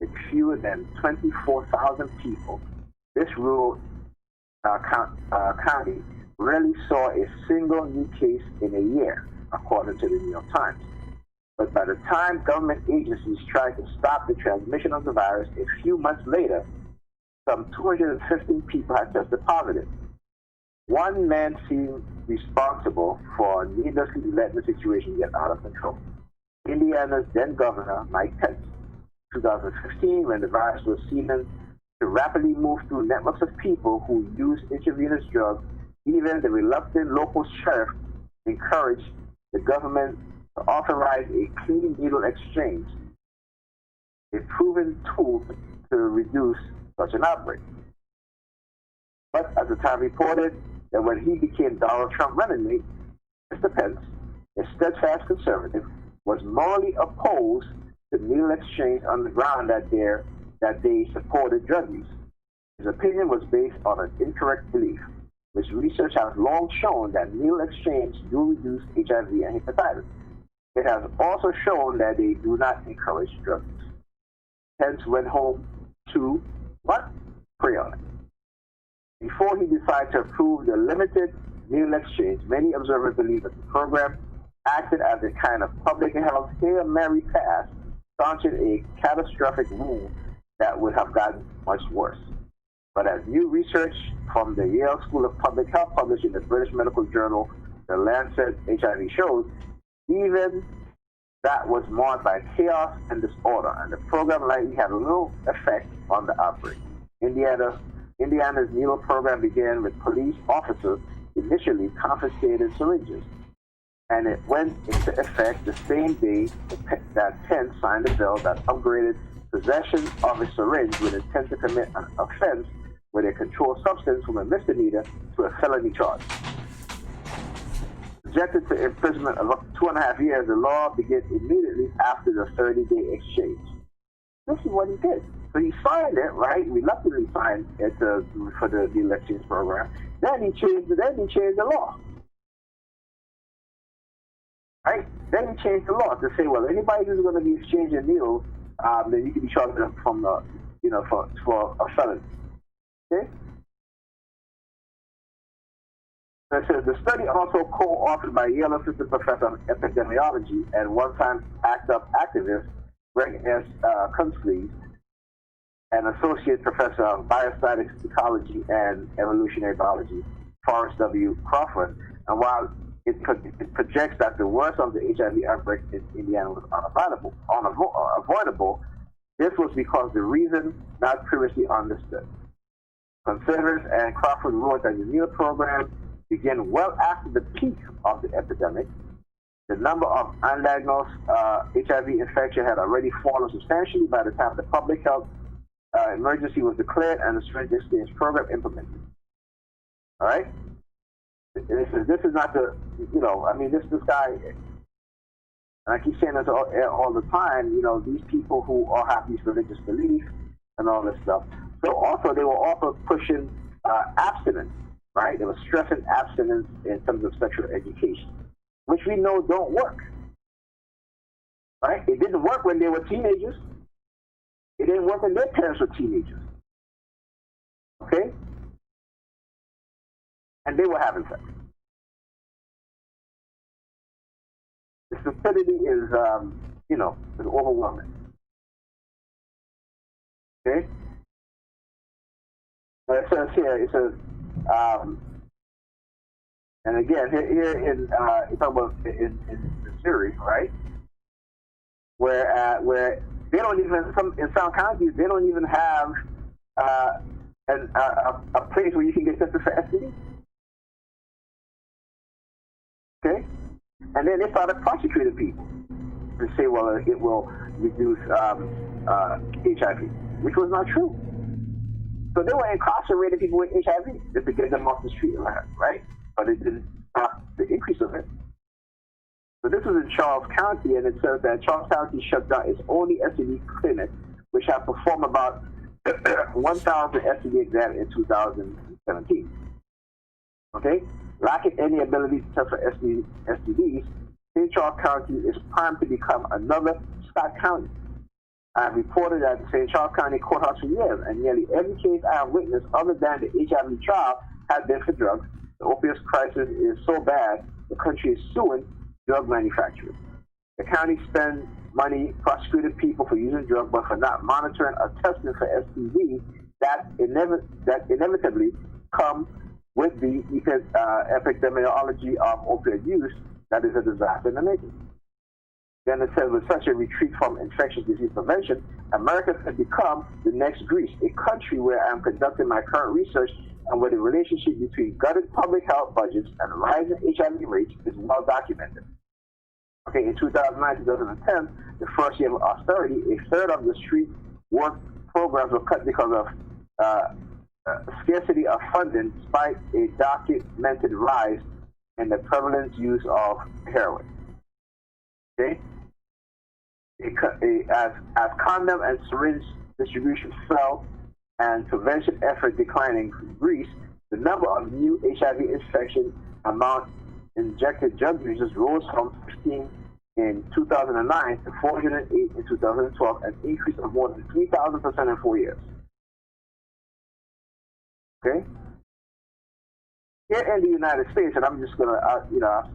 With fewer than 24,000 people, this rural county rarely saw a single new case in a year, according to the New York Times. But by the time government agencies tried to stop the transmission of the virus a few months later, some 215 people had tested positive. One man seemed responsible for needlessly letting the situation get out of control. Indiana's then governor, Mike Pence. 2015, when the virus was seen to rapidly move through networks of people who use intravenous drugs, even the reluctant local sheriff encouraged the government to authorize a clean needle exchange, a proven tool to reduce such an outbreak. But as the Times reported, that when he became Donald Trump running mate, Mr. Pence, a steadfast conservative, was morally opposed to needle exchange on the ground that they supported drug use. His opinion was based on an incorrect belief, which research has long shown that needle exchange do reduce HIV and hepatitis. It has also shown that they do not encourage drug use. Pence went home to what? Pray on it. Before he decided to approve the limited needle exchange, many observers believe that the program acted as a kind of public health Hail Mary pass, staunching a catastrophic wound that would have gotten much worse. But as new research from the Yale School of Public Health published in the British medical journal The Lancet HIV shows, even that was marked by chaos and disorder, and the program likely had little effect on the outbreak. Indiana's needle program began with police officers initially confiscating syringes, and it went into effect the same day that Pence signed a bill that upgraded possession of a syringe with intent to commit an offense with a controlled substance from a misdemeanor to a felony charge. Subjected to imprisonment of up to 2.5 years, the law began immediately after the 30-day exchange. This is what he did. So he signed it, right? Reluctantly signed it for the elections program. Then he changed the law. Right? Then he changed the law to say, well, anybody who's going to be exchanging needles, then you can be charged from for a felony. Okay? So it says the study, also co-authored by Yale Assistant Professor of Epidemiology and one-time ACT UP activist Greg S. Kunstler, and Associate Professor of Biostatics, Ecology, and Evolutionary Biology, Forrest W. Crawford. And while it projects that the worst of the HIV outbreak in Indiana was unavoidable, this was because the reason not previously understood. Conservatives and Crawford wrote that the needle program began well after the peak of the epidemic. The number of undiagnosed HIV infection had already fallen substantially by the time the public health emergency was declared and the syringe exchange program implemented. All right? This is not the, this guy, and I keep saying this all the time, these people who all have these religious beliefs and all this stuff. So also, they were also pushing abstinence, right? They were stressing abstinence in terms of sexual education, which we know don't work, right? It didn't work when they were teenagers. It didn't work when their parents were teenagers, okay? And they were having sex. The stupidity is, is overwhelming. Okay? But it says here, And again, here in you talk about in Missouri, right? Where they don't even in some counties they don't even have a place where you can get tested for STD. Okay, and then they started prosecuting people to say, well, it will reduce HIV, which was not true. So they were incarcerating people with HIV just to get them off the street, right? But it didn't stop the increase of it. So this was in Charles County, and it says that Charles County shut down its only STD clinic, which had performed about 1,000 STD exams in 2017. Okay? Lacking any ability to test for STDs, St. Charles County is primed to become another Scott County. I have reported at the St. Charles County Courthouse for years, and nearly every case I have witnessed other than the HIV trial has been for drugs. The opioid crisis is so bad, the country is suing drug manufacturers. The county spends money prosecuting people for using drugs, but for not monitoring or testing for STD that inevitably come with the epidemiology of opioid use that is a disaster in the making. Then it says, with such a retreat from infectious disease prevention, America could become the next Greece, a country where I am conducting my current research and where the relationship between gutted public health budgets and rising HIV rates is well documented. Okay, in 2009-2010, the first year of austerity, a third of the street work programs were cut because of scarcity of funding, despite a documented rise in the prevalent use of heroin. Okay, as condom and syringe distribution fell and prevention efforts declining in Greece, the number of new HIV infection amount injected drug users rose from 15 in 2009 to 408 in 2012, an increase of more than 3,000% in 4 years. Okay? Here in the United States, and I'm just gonna, I'll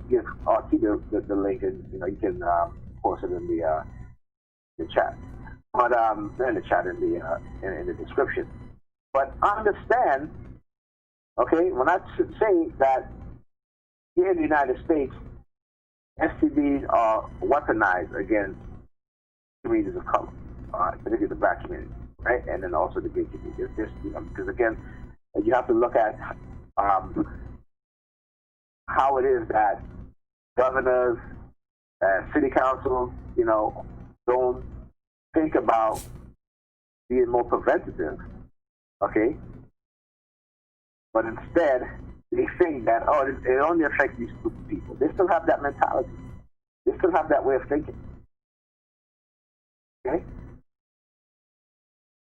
give RT the link, and you can post it in the chat, but in the chat in the description. But understand, okay, when I say that here in the United States, STDs are weaponized against communities of color, particularly the black community, right, and then also the gay community. Because again, you have to look at how it is that governors, city councils, don't think about being more preventative, okay? But instead, they think that, it only affects these group of people. They still have that mentality. They still have that way of thinking, okay?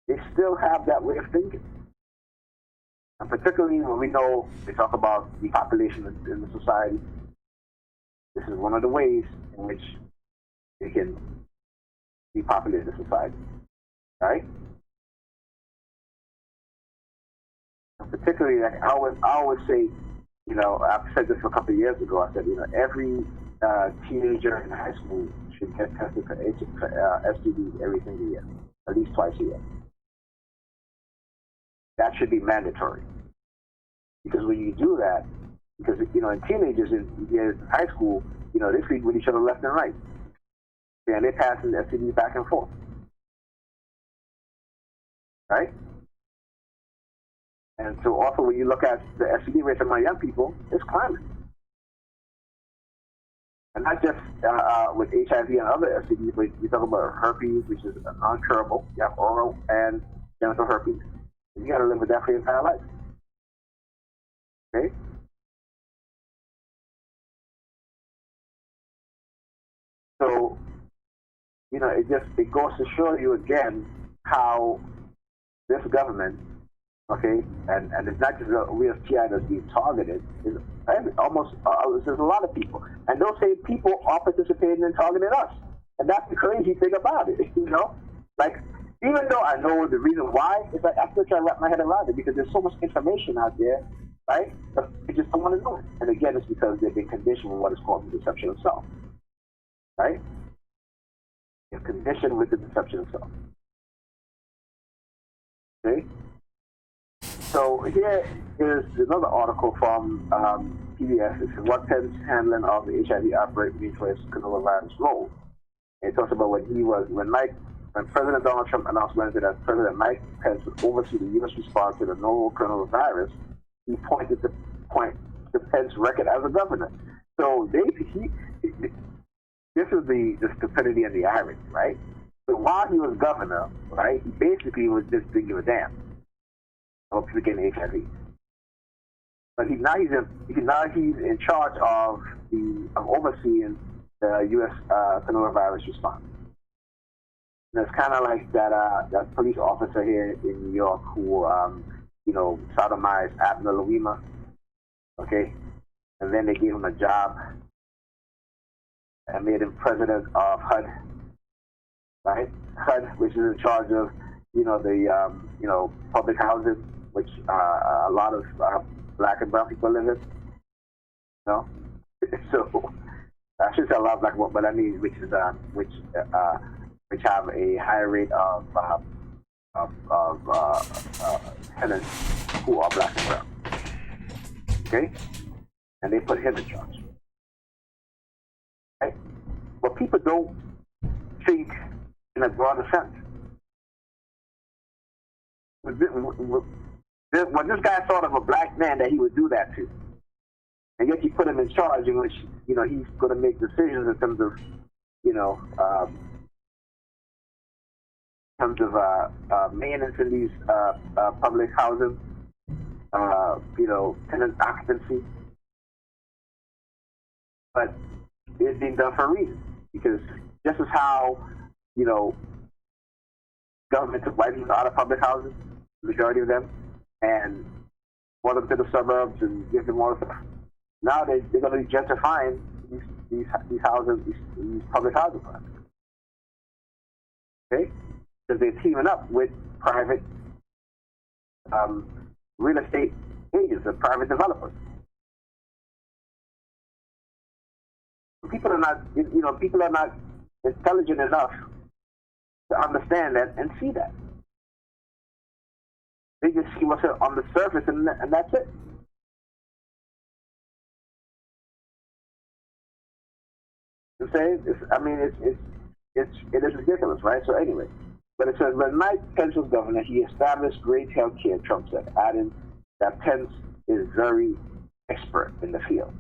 They still have that way of thinking. And particularly when we know they talk about depopulation in the society, this is one of the ways in which they can depopulate the society, right? And particularly, like I always say, I've said this a couple of years ago. I said, every teenager in high school should get tested for STDs every single year, at least twice a year. That should be mandatory. Because when you do that, because, in teenagers in high school, they sleep with each other left and right. And they pass the STDs back and forth. Right? And so also when you look at the STD rates among young people, it's climbing. And not just with HIV and other STDs, but you talk about herpes, which is non-curable. You have oral and genital herpes. You got to live with that for your entire life. Okay? So, it goes to show you again how this government, okay, and it's not just we as TI that's being targeted, is almost, there's a lot of people. And those same people are participating in targeting us. And that's the crazy thing about it, Like, even though I know the reason why, it's like I still try to wrap my head around it because there's so much information out there, right? But they just don't want to know it. And again, it's because they've been conditioned with what is called the deception of self, right? They're conditioned with the deception of self. Okay? So here is another article from PBS. This is what Pence handling of the HIV outbreak means for his coronavirus role. And it talks about when President Donald Trump announced Wednesday that President Mike Pence would oversee the U.S. response to the novel coronavirus, he pointed to Pence's record as a governor. So this is the stupidity and the irony, right? So while he was governor, right, he basically was just didn't give a damn about people getting HIV. But now he's in charge of overseeing the U.S. coronavirus response. And it's kind of like that police officer here in New York who sodomized Abner Louima, okay, and then they gave him a job and made him president of HUD, right? HUD, which is in charge of the public housing, which a lot of black and brown people live in. So I should say a lot of black people, but I mean which have a higher rate of tenants who are black and brown. Okay, and they put him in charge. Right? But people don't think in a broader sense. When this guy thought of a black man that he would do that to, and yet you put him in charge, in which he's going to make decisions in terms of maintenance in these public housing, tenant occupancy. But it's being done for a reason, because just as how government took white people out of public housing, the majority of them, and brought them to the suburbs and give them all the stuff. Now they're going to be gentrifying these houses, these public housing projects. Okay, because they're teaming up with private real estate agents and private developers. People are not intelligent enough to understand that and see that. They just see what's on the surface, and that's it. I'm saying, it is ridiculous, right? So anyway, but it says when Mike Pence was governor, he established great health care, Trump said, adding that Pence is very expert in the field.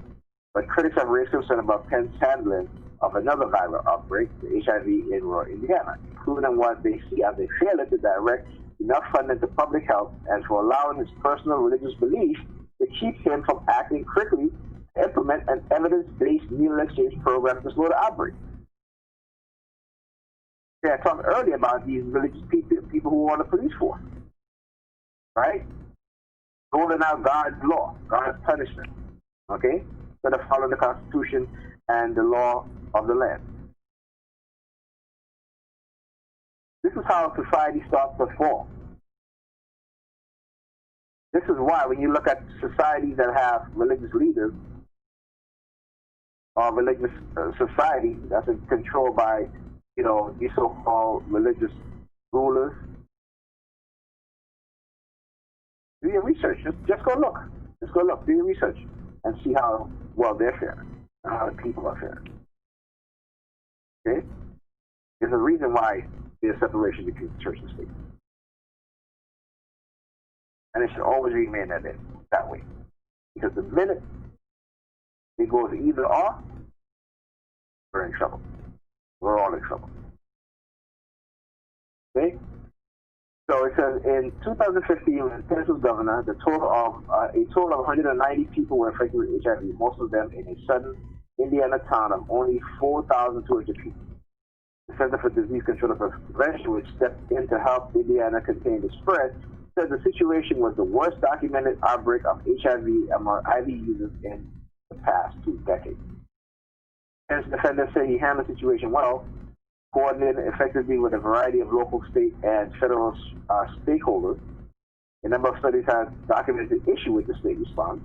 But critics have raised concern about Pence's handling of another viral outbreak, the HIV in rural Indiana, including what they see as a failure to direct enough funding to public health and for allowing his personal religious beliefs to keep him from acting quickly to implement an evidence-based needle exchange program to slow the outbreak. Yeah, I talked earlier about these religious people who are on the police force, right? Rolling out God's law, God's punishment, okay? Instead of following the Constitution and the law of the land. This is how society starts to fall. This is why when you look at societies that have religious leaders, or religious society that's controlled by, these so-called religious rulers, do your research. Just go look. Just go look. Do your research and see how well they're faring and how the people are faring. Okay? There's a reason why there's separation between church and state. And it should always remain that way. Because the minute it goes either or, we're in trouble. We're all in trouble. Okay? So it says in 2015, when Pence was governor, a total of 190 people were infected with HIV, most of them in a southern Indiana town of only 4,200 people. The Center for Disease Control and Prevention, which stepped in to help Indiana contain the spread, said the situation was the worst documented outbreak of HIV among IV users in the past 2 decades. Pence defenders say he handled the situation well, coordinated effectively with a variety of local, state, and federal stakeholders. A number of studies have documented the issue with the state response.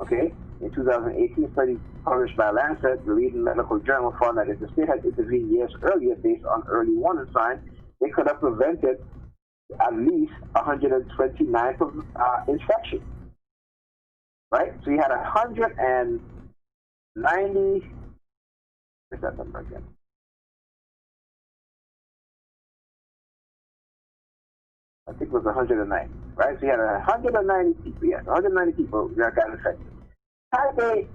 Okay, in 2018, a study published by Lancet, the leading medical journal, found that if the state had intervened years earlier based on early warning signs, they could have prevented at least 129 infections. right? So you had 190. What's that number again? I think it was 190, right? So you had 190 people, yes, 190 people that got infected. Had they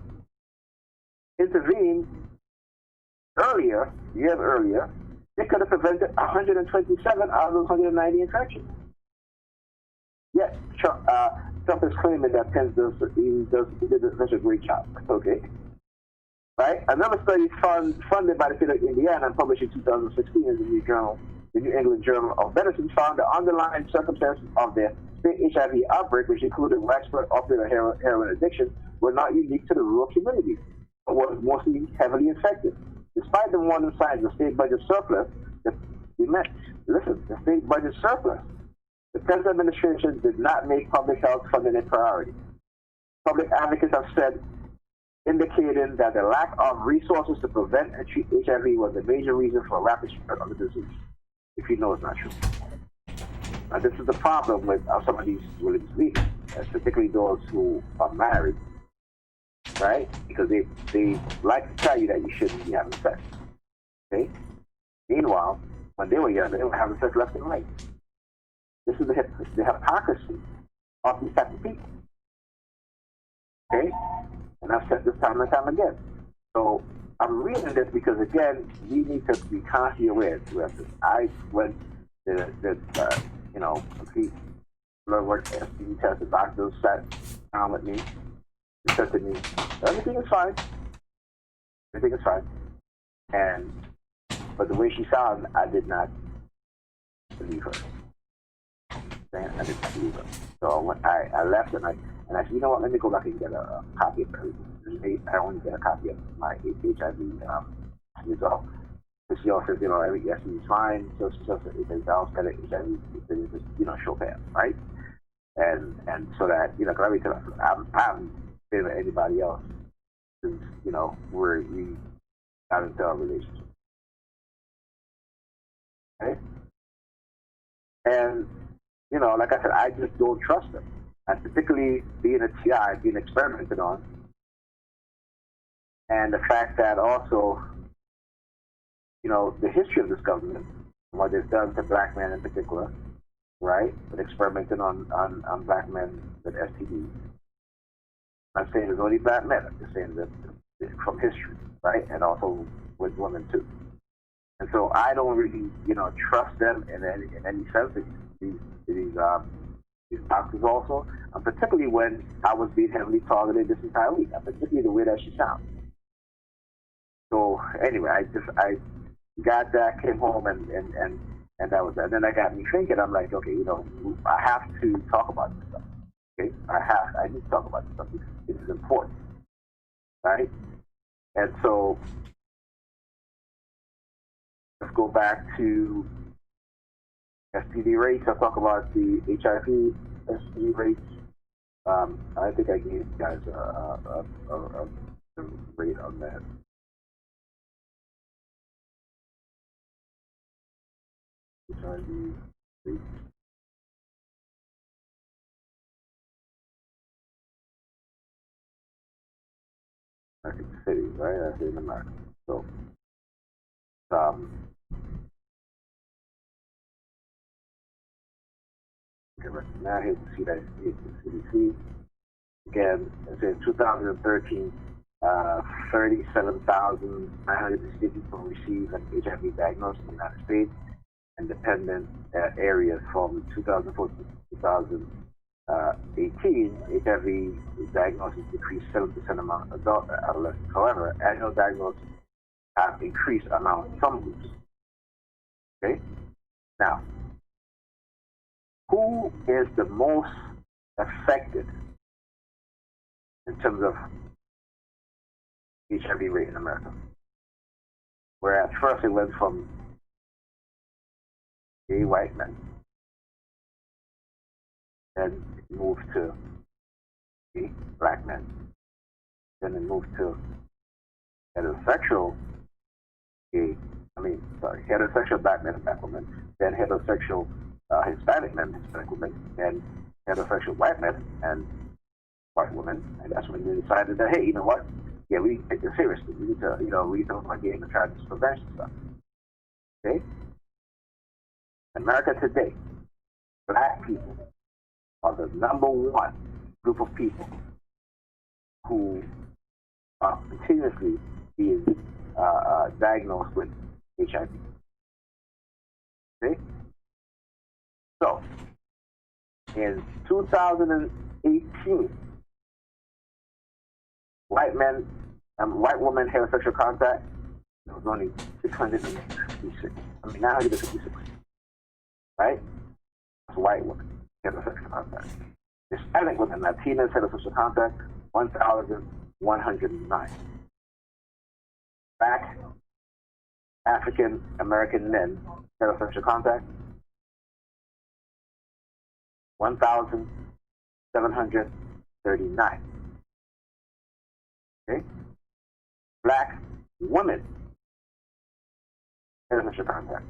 intervened earlier, years earlier, they could have prevented 127 out of those 190 infections. Yet, Trump is claiming that Pence did such a great job. Okay. Right? Another study funded by the state of Indiana and published in 2016 in the New England Journal of Medicine found the underlying circumstances of the state HIV outbreak, which included widespread opioid and heroin addiction, were not unique to the rural communities, but was mostly heavily infected. Despite the warning signs of state budget surplus, the state budget surplus, the Pence administration did not make public health funding a priority. Public advocates have said, indicating that the lack of resources to prevent and treat HIV was a major reason for rapid spread of the disease, if you know it's not true. Now, this is the problem with some of these religious leaders, particularly those who are married, right? Because they like to tell you that you shouldn't be having sex, okay? Meanwhile, when they were young, they were having sex left and right. This is the hypocrisy of these type of people, okay? And I've said this time and time again. So I'm reading this because, again, we need to be constantly aware of this. I went to complete blood work, STD test. The doctor sat down with me and said to me, everything is fine. Everything is fine. But the way she sounded, I did not believe her. I didn't believe her. So when I left and I said, you know what, let me go back and get a copy of everything. I only get a copy of my HIV result. So she also says, every STD is fine. So she says, if I was got an HIV, just, show pass, right? And so that, because I tell her, I'm been with anybody else since, we got into our relationship. Okay? And, like I said, I just don't trust them. And particularly being a TI, being experimented on. And the fact that also, the history of this government, what it's done to black men in particular, right? But experimenting on black men with STDs. I'm not saying there's only black men, I'm just saying that from history, right? And also with women too. And so I don't really, trust them in any sense. These doctors also, and particularly when I was being heavily targeted this entire week, and particularly the way that she sounds. So anyway, I got that, came home, and that was that. And then that got me thinking. I'm like, okay, I have to talk about this stuff. Okay, I need to talk about this stuff because this is important, right? And so let's go back to STD rates. I'll talk about the HIV STD rates. I think I gave you guys a rate on that. HIV rates. I think cities, right? I say in America. So, now here we see that it's the CDC. Again, it's in 2013, 37,960 people received an HIV diagnosis in the United States. Independent areas from 2014 to 2018, HIV diagnosis decreased 7% among adult adolescents. However, annual diagnoses have increased among some groups. Okay? Now, who is the most affected in terms of HIV rate in America? Whereas first it went from gay white men, then it moved to gay black men, then it moved to heterosexual black men and black women, then heterosexual Hispanic men, Hispanic women, and heterosexual white men and white women, and that's when they decided that, hey, you know what? Yeah, we need to take this seriously. We need to, rethink our game and try this prevention stuff. Okay? America today, black people are the number one group of people who are continuously being diagnosed with HIV. Okay? So, in 2018, white woman heterosexual contact, it was only 656. 956. Right? That's white women heterosexual contact. Hispanic women, Latinas heterosexual contact, 1,109. Black African American men heterosexual contact, 1,739. Okay? Black women heterosexual contact,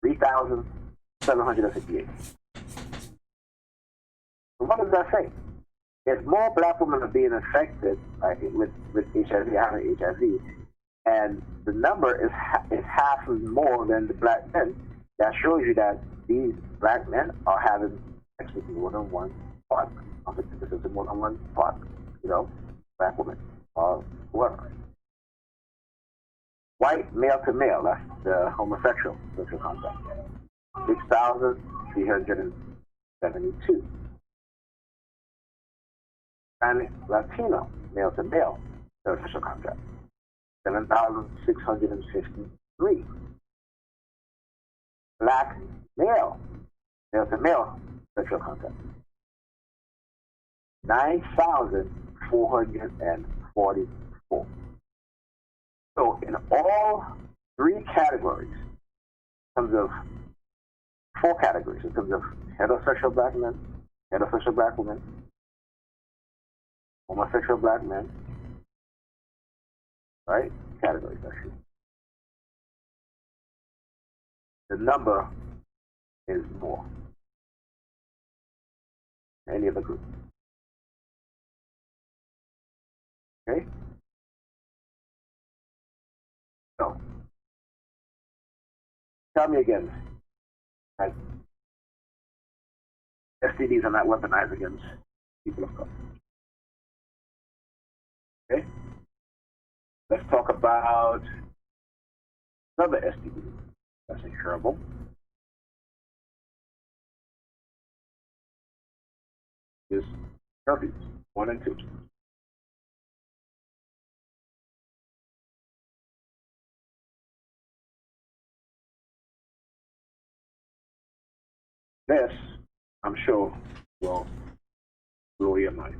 3,758. So what does that say? If more black women are being infected with HIV, having HIV, and the number is half more than the black men, that shows you that these black men are having sex with more than one partner. This is more than one partner, black women or whoever. White male to male, that's the homosexual sexual contact. 6,372. Hispanic Latino male to male sexual contact. 7,653. Black male to male sexual contact. 9,444. So in all three categories, in terms of four categories, in terms of heterosexual black men, heterosexual black women, homosexual black men, right? Categories, actually. The number is more than any other group. Okay? So, tell me again, that STDs are not weaponized against people of color. Okay? Let's talk about another STD that's incurable. Is herpes 1 and 2. This, I'm sure, will blow your mind.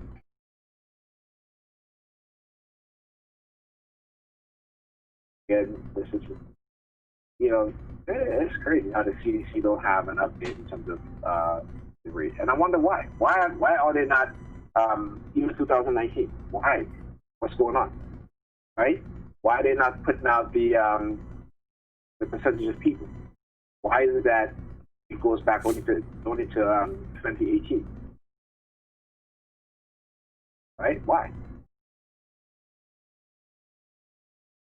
And this is, it's crazy how the CDC don't have an update in terms of the rate. And I wonder why. Why are they not, even 2019? Why? What's going on? Right? Why are they not putting out the percentage of people? Why is it that it goes back only to 2018? Right? Why?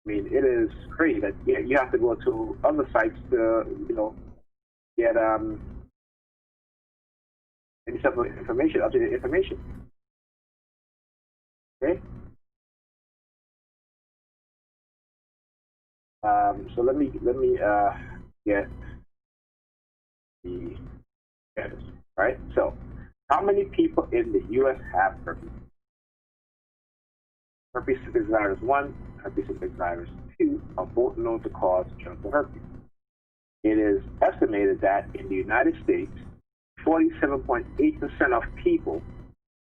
I mean, it is crazy that you have to go to other sites to, get any type of information, updated information. Okay. So let me get the status. Right. So, how many people in the U.S. have herpes? Herpes simplex virus 1, herpes simplex virus 2 are both known to cause genital herpes. It is estimated that in the United States, 47.8% of people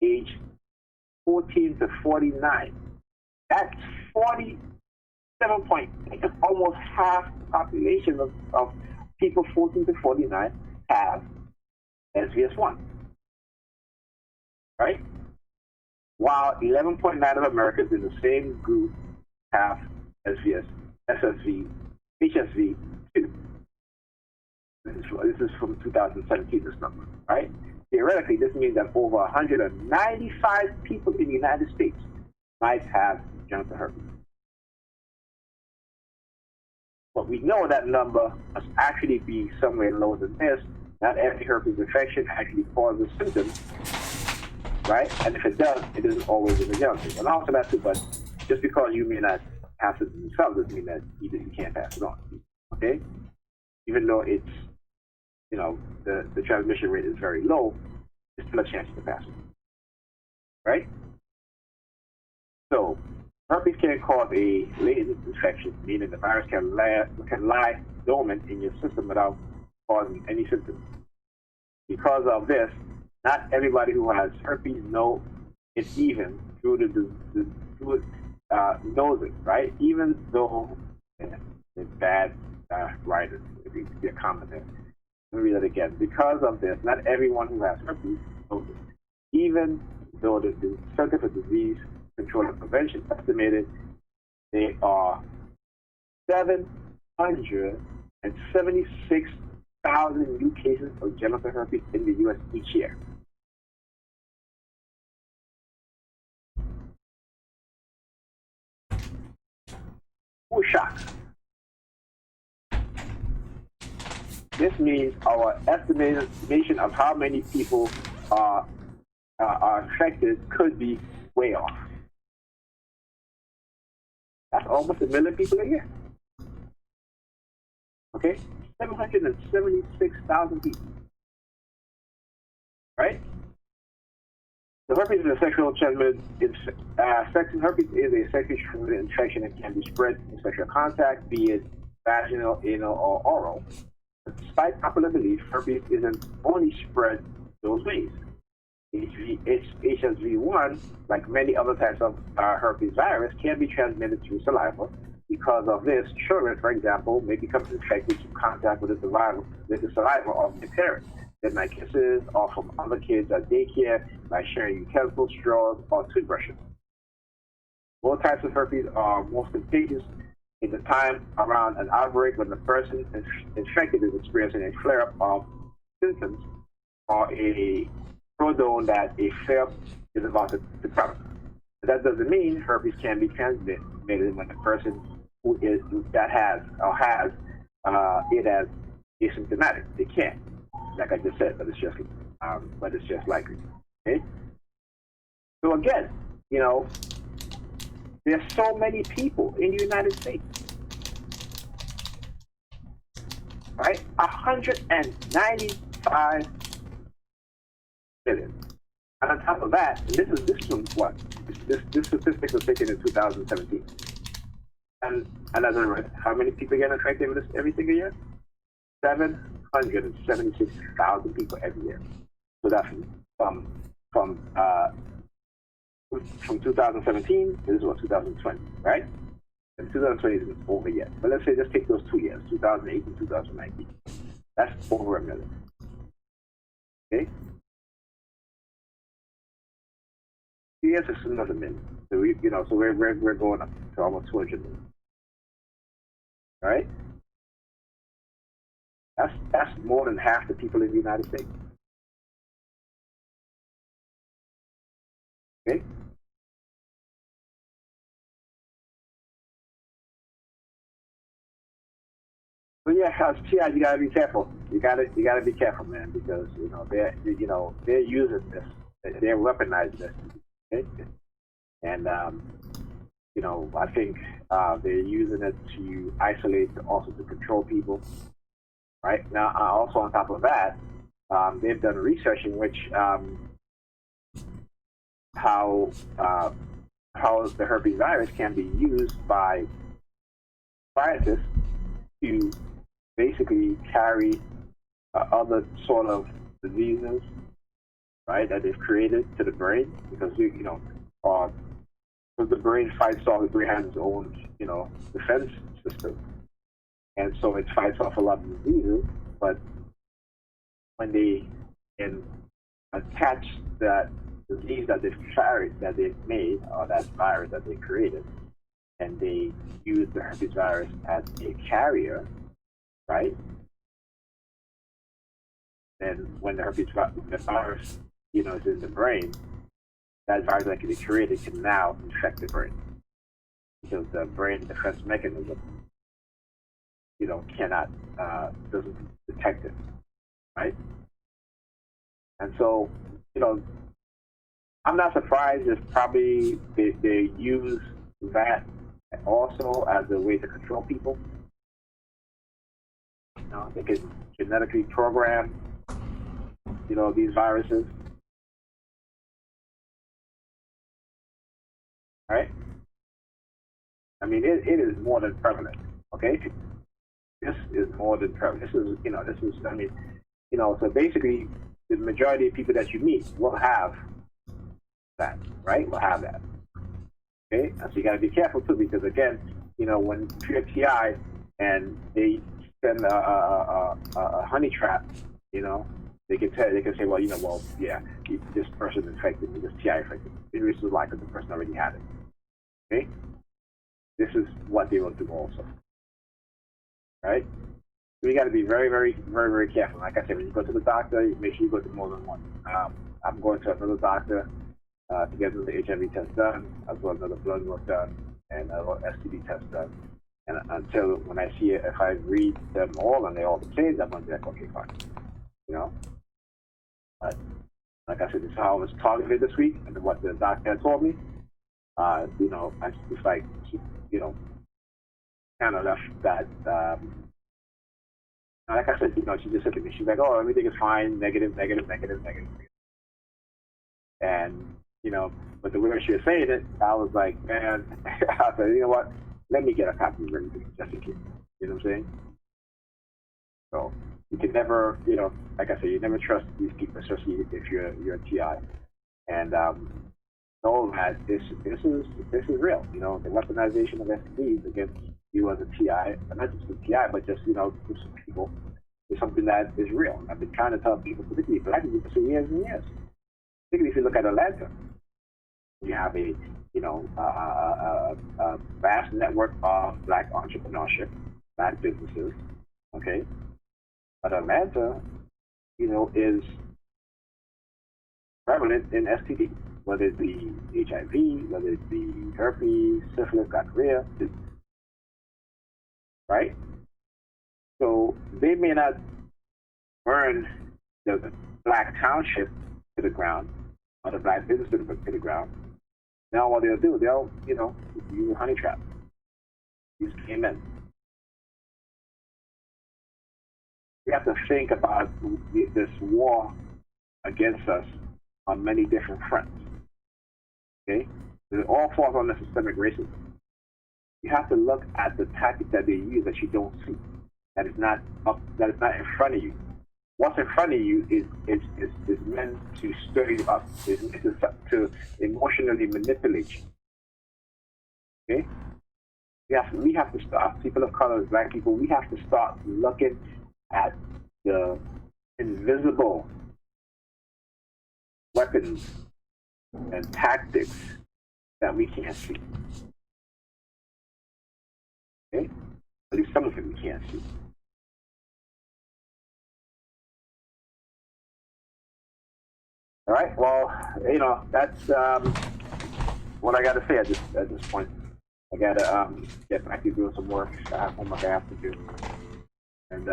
aged 14 to 49, that's 47.8, almost half the population of people 14 to 49 have SVS1. Right? While 11.9 of Americans in the same group have SVS, SSV, HSV2. This is from 2017, this number, right? Theoretically, this means that over 195 people in the United States might have genital herpes. But we know that number must actually be somewhere lower than this. Not every herpes infection actually causes symptoms, right? And if it does, it isn't always in the genital. And also that too, but just because you may not pass it yourself doesn't mean that you can't pass it on, okay? Even though it's, you know, the transmission rate is very low, there's still a chance to pass it, right? So, herpes can cause a latent infection, meaning the virus can lie dormant in your system without causing any symptoms. Because of this, not everybody who has herpes knows it even through knows it, right? Even though it's bad writers, if you get comment there. Let me read that again. Because of this, not everyone who has herpes knows it. Even though the Center for Disease Control and Prevention estimated there are 776,000 new cases of genital herpes in the U.S. each year. Who's shocked? This means our estimation of how many people are infected could be way off. That's almost 1 million people a year. Okay? 776,000 people. Right? The herpes is a sexual transmitted infection. Herpes is a sexually transmitted infection and can be spread in sexual contact, be it vaginal, anal, or oral. Despite popular belief, herpes isn't only spread those ways. HSV1, like many other types of herpes virus, can be transmitted through saliva. Because of this, children, for example, may become infected through contact with the saliva of their parents. They might kisses or from other kids at daycare by sharing utensils, straws, or toothbrushes. Both types of herpes are most contagious in the time around an outbreak when the person infected is experiencing a flare-up of symptoms or a prodrome that a flare is about to come. But that doesn't mean herpes can be transmitted when the person has it as asymptomatic. They can, like I just said, but it's just likely. Okay. So again, you know, there's so many people in the United States, right? 195 million. And on top of that, and this is from what? This statistic was taken in 2017. And as I read, how many people get infected with this every single year? 776,000 people every year. So that's from 2017, this is what, 2020, right? And 2020 isn't over yet. But let's say just take those 2 years, 2008 and 2019. That's over 1 million. Okay? Yes, it's another million. So we're going up to almost 200 million. All right? That's more than half the people in the United States. Okay? So yeah, as TI, you gotta be careful. You gotta be careful, man, because they're using this, they're weaponizing this. Okay? And I think they're using it to isolate, also to control people. Right now, also on top of that, they've done research in which how the herpes virus can be used by scientists to basically carry other sort of diseases, right, that they've created to the brain, because the brain fights off, the brain has its own defense system, and so it fights off a lot of diseases. But when they can attach that disease that they've carried, that they've made, or that virus that they created, and they use the herpes virus as a carrier, right? And when the virus, is in the brain, that virus that can be created can now infect the brain because the brain defense mechanism, cannot doesn't detect it, right? And so, I'm not surprised if probably they use that also as a way to control people. They can genetically program, these viruses. Right? I mean, it is more than prevalent. Okay? This is more than prevalent. So basically, the majority of people that you meet will have that, right? Will have that. Okay? And so you got to be careful too, because again, when you're TI and they send a honey trap, they can say, well, yeah, this person infected me, this TI infected me. The reason why, because the person already had it. Okay? This is what they will do also. Right? So you got to be very, very, very, very careful. Like I said, when you go to the doctor, make sure you go to more than one. I'm going to another doctor to get the HIV test done, as well as another blood work done, and a STD test done. And until when I see it, if I read them all and they all the same, I'm going to be like, okay, fine. But like I said, this is how I was targeted this week, and what the doctor had told me. I just like, kind of left that. Like I said, she just looked at me. She's like, "Oh, everything is fine. Negative, negative, negative, negative." And but the way she was saying it, I was like, man, I said, you know what? Let me get a copy of everything just in case. You know what I'm saying? So you can never, like I said, you never trust these people, especially if you're a TI. And know that this is real. The weaponization of STDs against you as a TI, not just a TI, but just some people, is something that is real. I've been trying to tell people, particularly black people, for years and years. Particularly if you look at Atlanta, you have a vast network of black entrepreneurship, black businesses. Okay, but Atlanta, is prevalent in STD, whether it be HIV, whether it be herpes, syphilis, gonorrhea, right? So they may not burn the black township to the ground or the black business to the ground. Now what they'll do, they'll use a honey trap. These came in. We have to think about this war against us on many different fronts. Okay? It all falls under systemic racism. You have to look at the tactics that they use that you don't see, that is not in front of you. What's in front of you is meant to stir you up, is meant to emotionally manipulate you. Okay? We have to start, people of color, black people, we have to start looking at the invisible weapons and tactics that we can't see. Okay? At least some of it we can't see. All right. Well, that's what I got to say at this point. I got to get back to doing some work. I have homework I have to do, and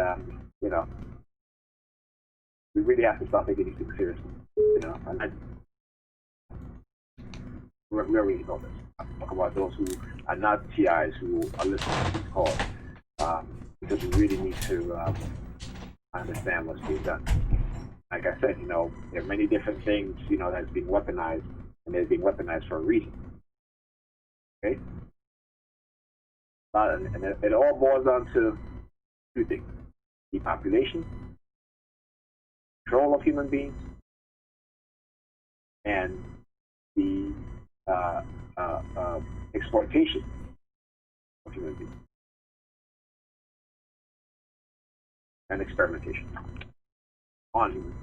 we really have to start taking these things seriously. And we already know this. I'm talking about those who are not TIs who are listening to this call, because we really need to understand what's being done. Like I said, there are many different things, that's being weaponized, and they're being weaponized for a reason. Okay? And it all boils down to two things: depopulation, control of human beings, and the exploitation of human beings, and experimentation on human beings.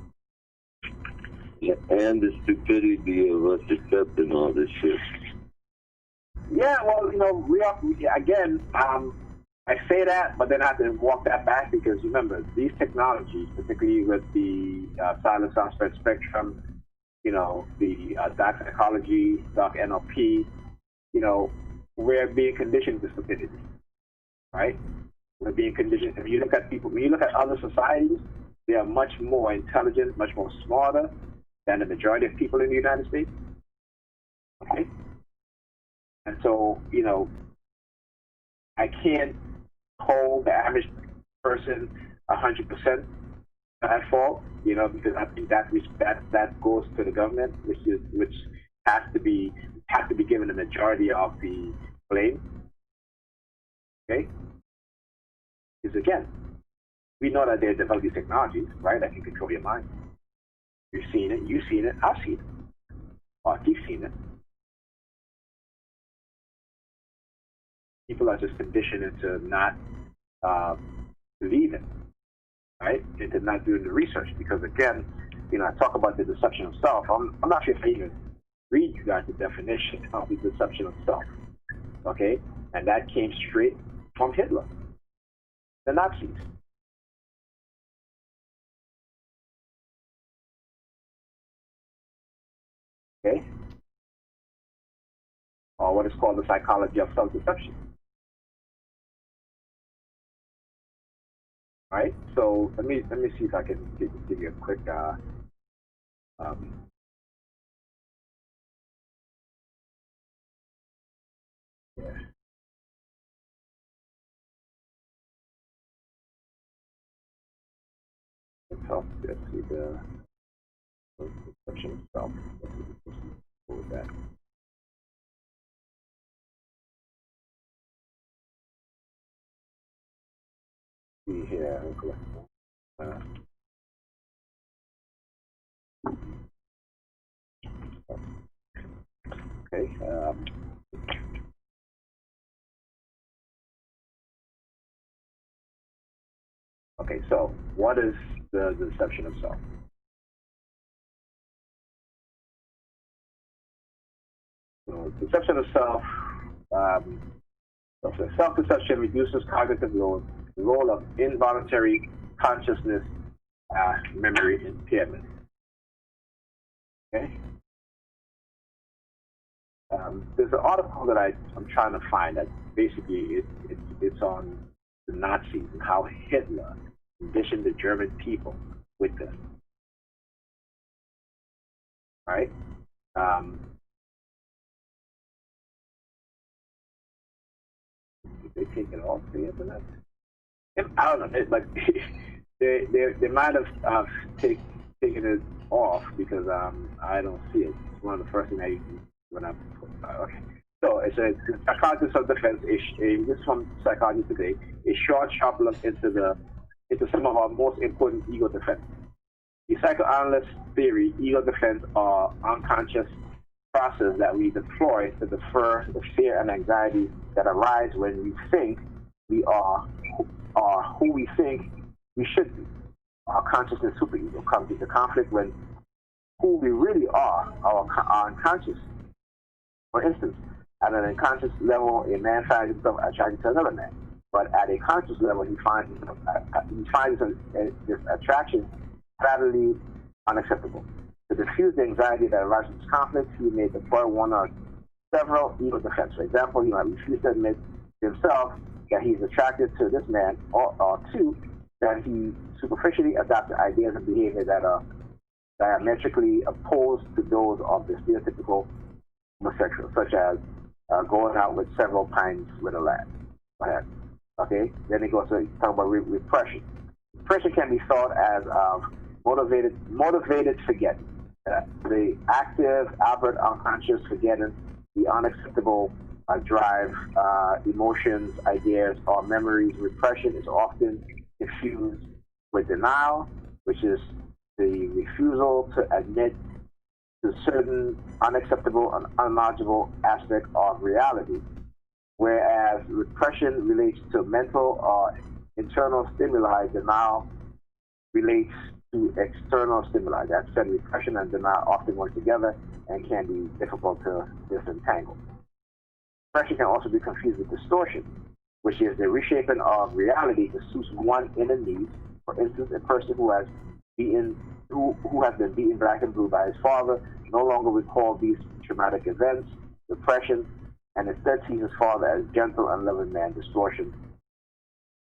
Yeah, and the stupidity of us accepting all this shit. Yeah, well, we are, again, I say that, but then I have to walk that back because remember, these technologies, particularly with the silent sound spread spectrum, the dark psychology, dark NLP, we're being conditioned to stupidity, right? We're being conditioned. If you look at people, when you look at other societies, they are much more intelligent, much more smarter than the majority of people in the United States. Okay? And so, I can't hold the average person 100% at fault, because I think that goes to the government, which has to be given the majority of the blame. Okay? Because again, we know that they develop these technologies, right, that can control your mind. You've seen it, I've seen it, or I keep seeing it. People are just conditioned into not believing, right, into not doing the research. Because again, I talk about the deception of self. I'm not sure if I even read you guys the definition of the deception of self. Okay, and that came straight from Hitler, the Nazis. Okay, or what is called the psychology of self-deception. Right. So let me see if I can give you a quick yeah. Let's see the perception of self. What was that? See here. Okay. Okay. So, what is the deception of self? So, deception of self. Self-deception reduces cognitive load, the role of involuntary consciousness, memory impairment. Okay. There's an article that I'm trying to find that basically it's on the Nazis and how Hitler conditioned the German people with this. Right? Did they take it off the internet? I don't know. It's like they might have taken it off because I don't see it. It's one of the first things I use when I'm okay. So it says psychology of defense. This is from Psychology Today. A sharp look into some of our most important ego defense. The psychoanalyst theory, ego defense are unconscious process that we deploy to defer the fear and anxiety that arise when we think we are who we think we should be. Our consciousness superego comes into conflict when who we really are unconscious. For instance, at an unconscious level, a man finds himself attracted to another man, but at a conscious level, he finds this attraction fatally unacceptable. To diffuse the anxiety that arises from this conflict, he may deploy one or several ego defense. For example, he might refuse to admit to himself that he's attracted to this man, or two, that he superficially adopted ideas and behavior that are diametrically opposed to those of the stereotypical homosexual, such as going out with several pints with a lad. Go ahead. Okay? Then he goes to talk about repression. Repression can be thought as motivated forgetting. The active, Albert unconscious forgetting, the unacceptable drive, emotions, ideas, or memories. Repression is often confused with denial, which is the refusal to admit to certain unacceptable and unknowledgeable aspect of reality, whereas repression relates to mental or internal stimuli. Denial relates to external stimuli. That said, repression and denial often work together and can be difficult to disentangle. Repression can also be confused with distortion. which is the reshaping of reality to suit one inner need. For instance, a person who has been beaten black and blue by his father no longer recall these traumatic events, depression, and instead sees his father as gentle and loving man. Distortion.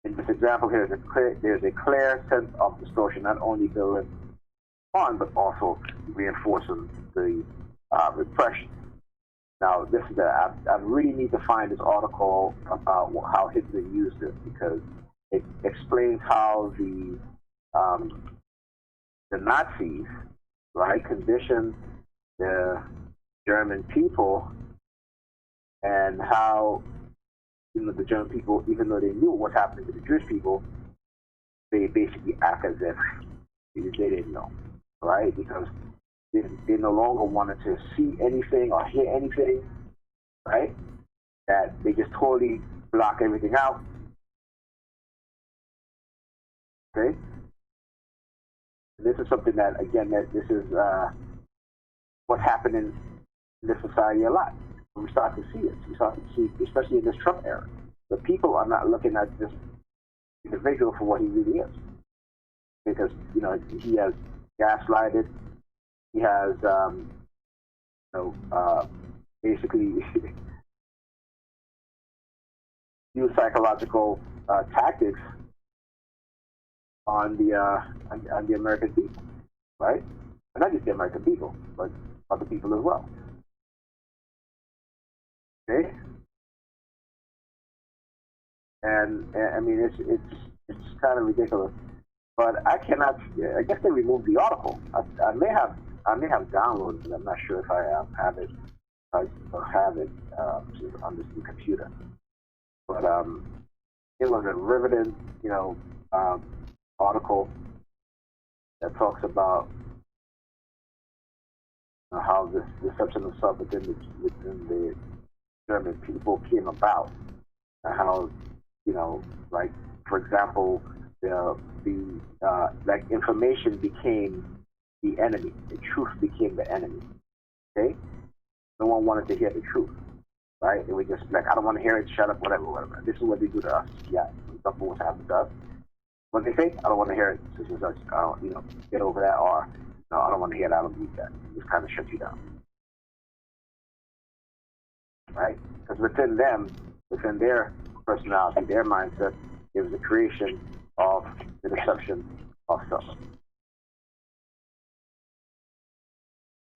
In this example here, there's a clear sense of distortion, not only building on, but also reinforcing the repression. Now, this is I really need to find this article about how Hitler used this, because it explains how the Nazis, right, conditioned the German people, and how the German people, even though they knew what happened to the Jewish people, they basically act as if they didn't know, right? Because they no longer wanted to see anything or hear anything, right? That they just totally block everything out. Okay? This is something that, again, this is what's happening in this society a lot. We start to see it. We start to see, especially in this Trump era, the people are not looking at this individual for what he really is, because he has gaslighted. He has basically used psychological tactics on the American people, right? And not just the American people, but other people as well. Okay, and I mean it's kind of ridiculous, but I cannot. I guess they removed the article. I may have downloaded it. I'm not sure if I have it. I don't have it on this new computer, but it was a riveting, article that talks about how this deception of self within the German people came about, and how, like, for example, like, information became the enemy, the truth became the enemy. Okay, no one wanted to hear the truth, right? They were just like, I don't want to hear it, shut up, whatever. This is what they do to us. Yeah, something was happening to us. What they say, I don't want to hear it. So it's like, get over that, or no, I don't want to hear that. I don't need that. It just kind of shuts you down. Right? Because within them, within their personality, their mindset, it was the creation of the deception of self.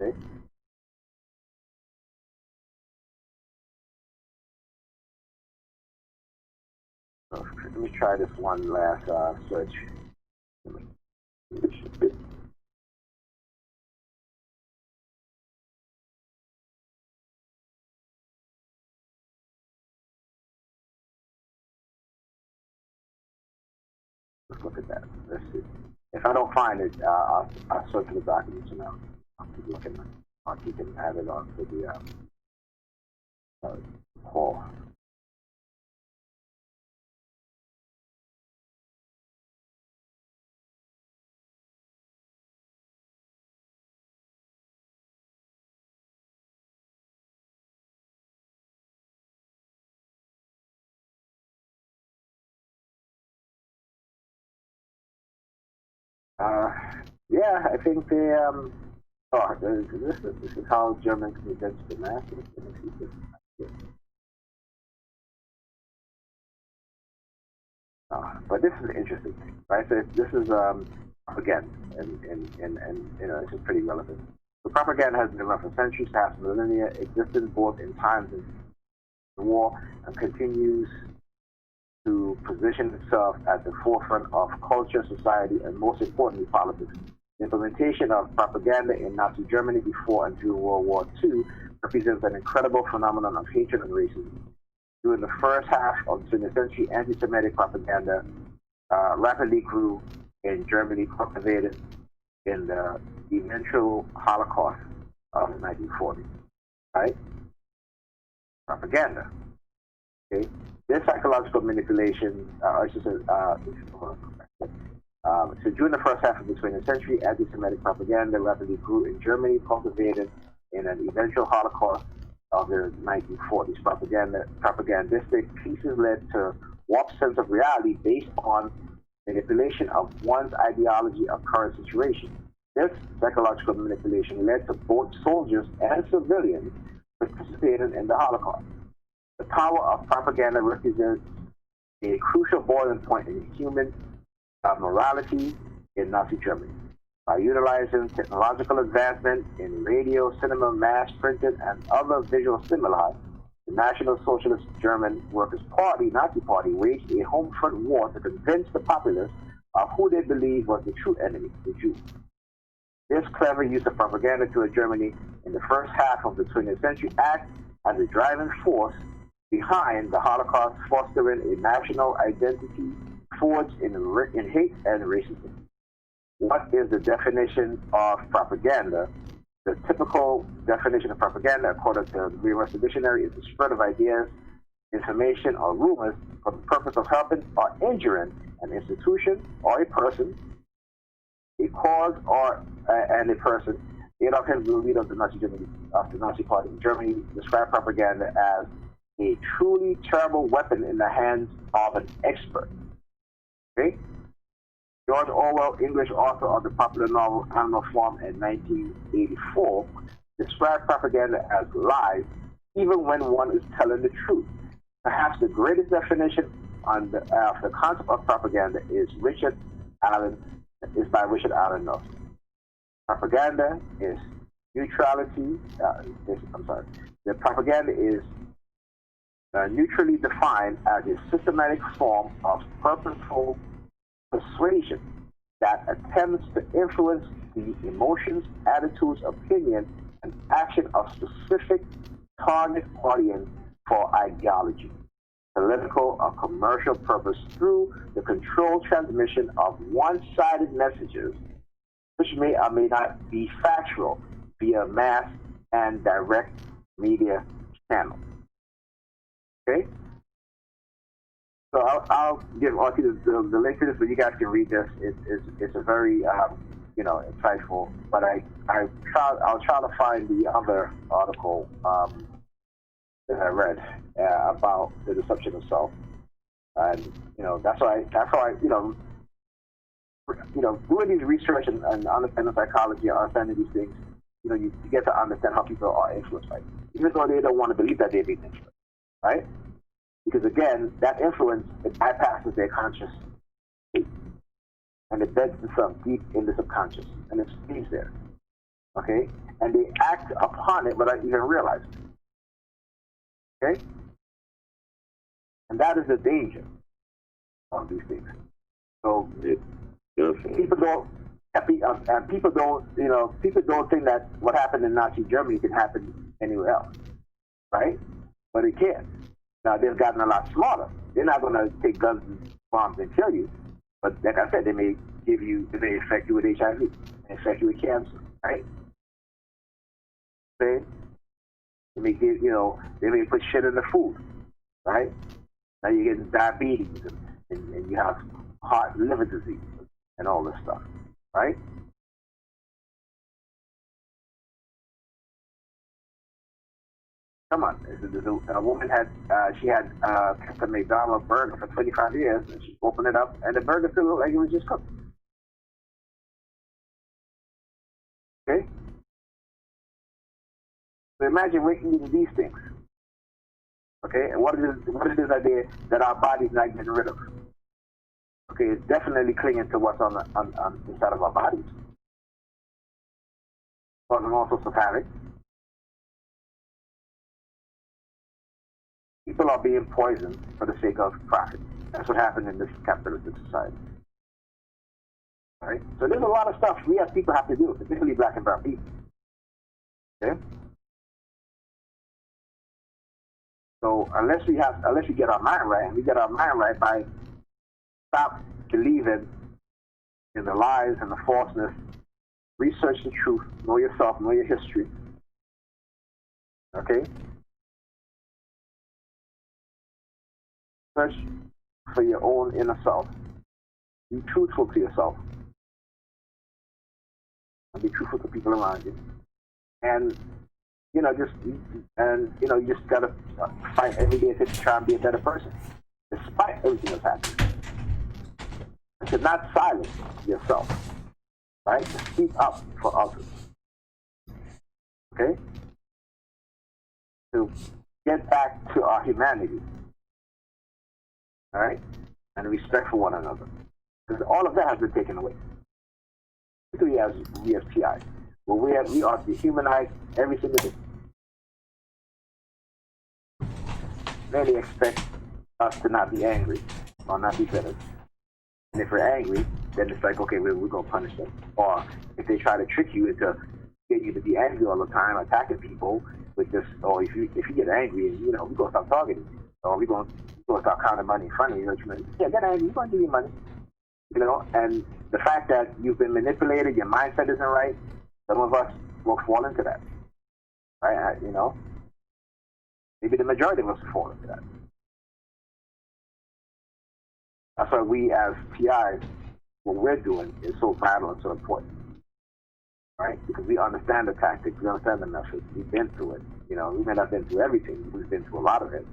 Okay? So let me try this one last search. Let's look at that. Let's see. If I don't find it, I'll search for the documents, and I'll keep looking. I'll keep it and add it on to the call. Yeah, I think they this is how Germans convince the masses. But this is an interesting thing, right? So this is again, and this is pretty relevant. The propaganda has been around for centuries, past millennia, existed both in times of war, and continues to position itself at the forefront of culture, society, and most importantly, politics. The implementation of propaganda in Nazi Germany before and during World War II represents an incredible phenomenon of hatred and racism. During the first half of the 20th century, anti-Semitic propaganda rapidly grew in Germany, cultivated in the eventual Holocaust of the 1940s. Right? Propaganda. Okay? This psychological manipulation, so during the first half of the 20th century, anti-Semitic propaganda rapidly grew in Germany, cultivated in an eventual Holocaust of the 1940s. Propagandistic pieces led to warped sense of reality based on manipulation of one's ideology of current situation. This psychological manipulation led to both soldiers and civilians participating in the Holocaust. The power of propaganda represents a crucial boiling point in human morality in Nazi Germany. By utilizing technological advancement in radio, cinema, mass printed, and other visual stimuli, the National Socialist German Workers' Party, Nazi Party, waged a home front war to convince the populace of who they believed was the true enemy, the Jews. This clever use of propaganda to Germany in the first half of the 20th century acted as a driving force behind the Holocaust, fostering a national identity forged in hate and racism. What is the definition of propaganda? The typical definition of propaganda, according to the Universal Dictionary, is the spread of ideas, information, or rumors for the purpose of helping or injuring an institution or a person, a cause, and a person. Adolf Hitler, the leader of the Nazi Party in Germany, described propaganda as a truly terrible weapon in the hands of an expert. Okay? George Orwell, English author of the popular novel Animal Farm in 1984, described propaganda as lies, even when one is telling the truth. Perhaps the greatest definition of the concept of propaganda is by Richard Allen Nelson. Propaganda is neutrality. The propaganda is neutrally defined as a systematic form of purposeful persuasion that attempts to influence the emotions, attitudes, opinion, and action of specific target audience for ideology, political, or commercial purpose through the controlled transmission of one-sided messages, which may or may not be factual, via mass and direct media channels. Okay? So I'll give all the link to this, but you guys can read this. It's a very insightful. But I'll try to find the other article that I read about the deception of self, and that's why doing these research and understanding psychology and understanding these things, you get to understand how people are influenced by it, even though they don't want to believe that they're being influenced, right? Because again, that influence, it bypasses their conscious state, and it beds itself deep in the subconscious, and it stays there, okay? And they act upon it without even realizing it, okay? And that is the danger of these things. So people don't think that what happened in Nazi Germany can happen anywhere else, right? But it can. Now, they've gotten a lot smarter. They're not going to take guns and bombs and kill you. But like I said, they may infect you with HIV, infect you with cancer, right? They may they may put shit in the food, right? Now you're getting diabetes and you have heart and liver disease and all this stuff, right? Come on, a woman had kept a McDonald's burger for 25 years, and she opened it up, and the burger still looked like it was just cooked. Okay? So imagine we're eating these things. Okay, and what is this idea that our body's not getting rid of? Okay, it's definitely clinging to what's on inside of our bodies, causing all sorts of havoc. People are being poisoned for the sake of profit. That's what happened in this capitalistic society. All right? So there's a lot of stuff we as people have to do, particularly black and brown people. Okay? So unless we get our mind right, and we get our mind right by stop believing in the lies and the falseness, research the truth, know yourself, know your history. Okay? Search for your own inner self. Be truthful to yourself. And be truthful to people around you. And you just gotta fight every day to try and be a better person. despite everything that's happening. And to not silence yourself, right? To speak up for others. Okay? To get back to our humanity. All right? And respect for one another. Because all of that has been taken away. We as PI. Well, we are dehumanized every single day. They expect us to not be angry or not be bitter. And if we're angry, then it's like, okay, we're going to punish them. Or if they try to trick you into getting you to be angry all the time, attacking people with this, or if you get angry, and we're going to stop targeting you. Or we're going to start counting money in front of you. Yeah, get angry, we're going to give you money. And the fact that you've been manipulated, your mindset isn't right, some of us will fall into that. Right? Maybe the majority of us will fall into that. That's why we as PIs, what we're doing is so vital and so important. Right? Because we understand the tactics, we understand the methods, we've been through it. We may not have been through everything, we've been through a lot of it.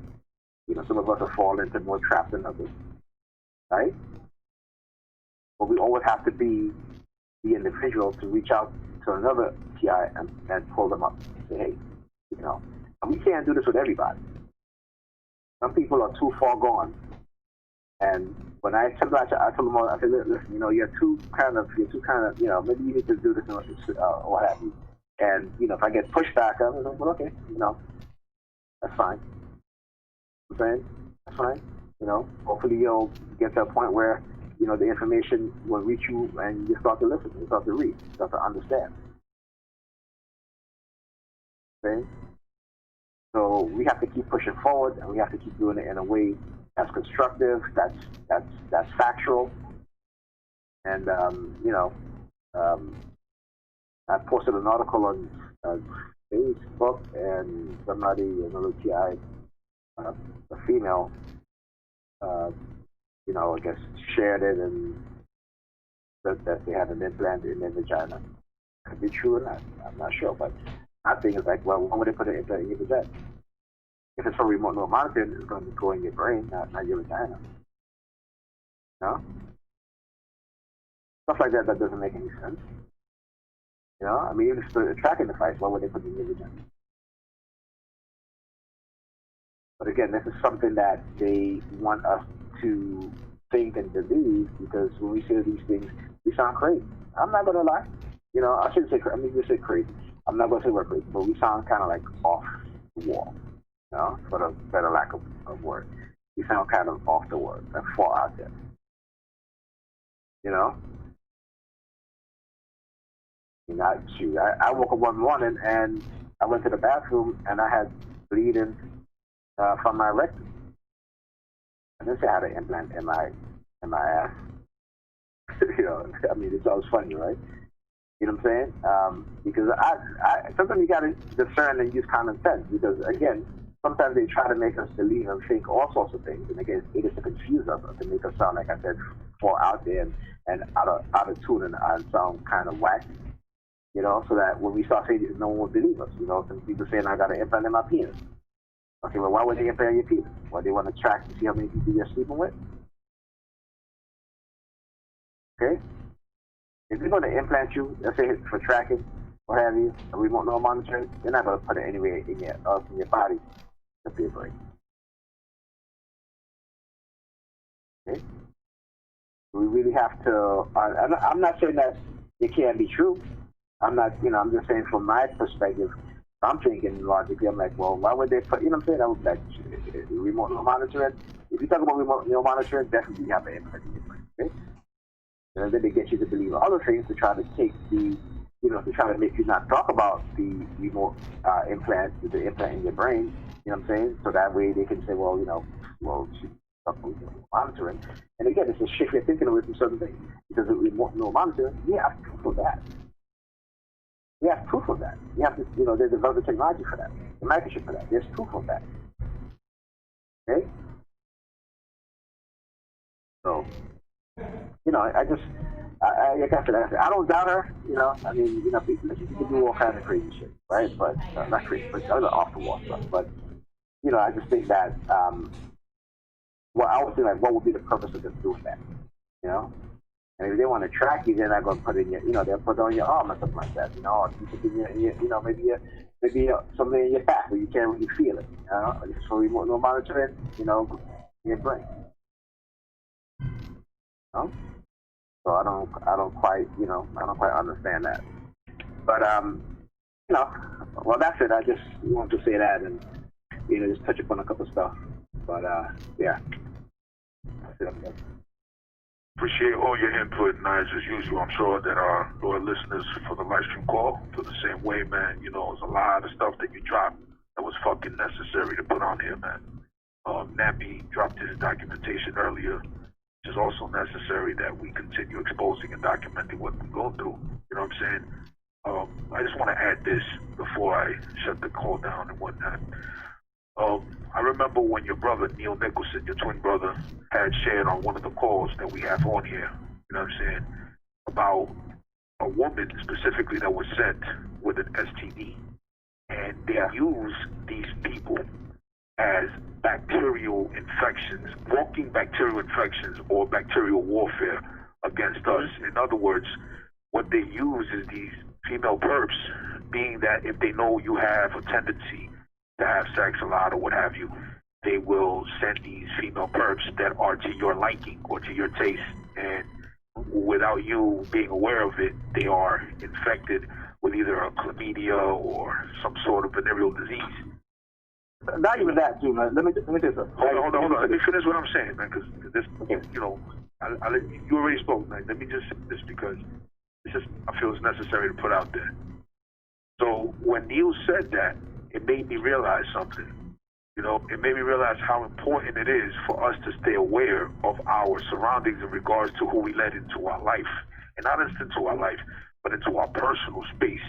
Some of us have fallen into more traps than others. Right? But we always have to be the individual to reach out to another PI and pull them up and say, hey, and we can't do this with everybody. Some people are too far gone. And when I tell them, I tell them all, I say, listen, you're too kind of, maybe you need to do this or what have you. And, if I get pushback, I'm like, well, okay, that's fine. You know what I'm saying? That's fine. Hopefully you'll get to a point where, the information will reach you and you start to listen, you start to read, you start to understand. Okay? So we have to keep pushing forward, and we have to keep doing it in a way that's constructive, that's factual. And I posted an article on Facebook, and another TI, a female, I guess shared it and said that they had an implant in their vagina. Could be true or not, I'm not sure, but my thing is like, well, why would they put an implant in your vagina? If it's for remote neural monitoring, it's going to go in your brain, not your vagina. Stuff like that doesn't make any sense. Even if it's a tracking device, why would they put it in your vagina? But again, this is something that they want us to think and believe, because when we say these things, we sound crazy. I'm not going to lie. I shouldn't say crazy. I mean, we say crazy. I'm not going to say we're crazy, but we sound kind of like off the wall. For the better lack of word. We sound kind of off the word and far out there. I woke up one morning and I went to the bathroom and I had bleeding from my rectum. I didn't say I had an implant in my ass. It's always funny, right? You know what I'm saying? Because I sometimes you got to discern and use common sense, because again, sometimes they try to make us believe and think all sorts of things, and again, it is to confuse us, to make us sound, like I said, far out there and out of tune and sound kind of wacky. So that when we start saying this, no one will believe us. Some people saying I got an implant in my penis. Okay, well, why would they implant your penis? Well, they want to track to see how many people you're sleeping with. Okay? If they're going to implant you, let's say for tracking, what have you, a remote neural monitoring, they're not going to put it anywhere in your body to be a break. Okay? We really have to. I'm not saying that it can't be true. I'm not. I'm just saying from my perspective. I'm thinking logically. I'm like, well, why would they put? I would like remote neural monitoring. If you talk about remote neural monitoring, definitely you have an implant in your brain. Okay? And then they get you to believe other things to try to take the, to try to make you not talk about the remote implant, the implant in your brain. You know what I'm saying? So that way they can say, well, she's monitoring. And again, it's a shift you're thinking away from certain things, because with remote neural monitoring, we have proof of that. We have proof of that. We have to, they developed the technology for that, the microchip for that. There's proof of that. Okay? So, like I said, I don't doubt her. People do all kinds of crazy shit, right? But not crazy, but other off the wall stuff. But I just think that well, I would say like, what would be the purpose of them doing that? You know, and if they want to track you, they're not going to put it in your, you know, they'll put it on your arm or something like that. You know, or keep it in your, you know, maybe something in your back where you can't really feel it. You know, so remote monitoring, you know, your brain. You know? So I don't quite understand that. But you know, well, that's it. I just wanted to say that and, you know, just touch upon a couple of stuff. But yeah. That's it. Appreciate all your input, Nigel, as usual. I'm sure that our loyal listeners for the live stream call feel the same way, man. You know, there's a lot of stuff that you dropped that was fucking necessary to put on here, man. Nappy dropped his documentation earlier, which is also necessary that we continue exposing and documenting what we go through. You know what I'm saying? I just want to add this before I shut the call down and whatnot. I remember when your brother, Nigel Nicholson, your twin brother, had shared on one of the calls that we have on here, you know what I'm saying, about a woman specifically that was sent with an STD. And they use these people as bacterial infections, walking bacterial infections or bacterial warfare against us. In other words, what they use is these female perps, being that if they know you have a tendency to have sex a lot or what have you, they will send these female perps that are to your liking or to your taste, and without you being aware of it, they are infected with either a chlamydia or some sort of venereal disease. Not even that, too, man. Let me do something. Hold on. Let me finish what I'm saying, man, because this, you know, you already spoke, man. Let me just say this because I feel it's necessary to put out there. So when Neil said that, it made me realize something. You know, it made me realize how important it is for us to stay aware of our surroundings in regards to who we let into our life. And not just into our life, but into our personal space.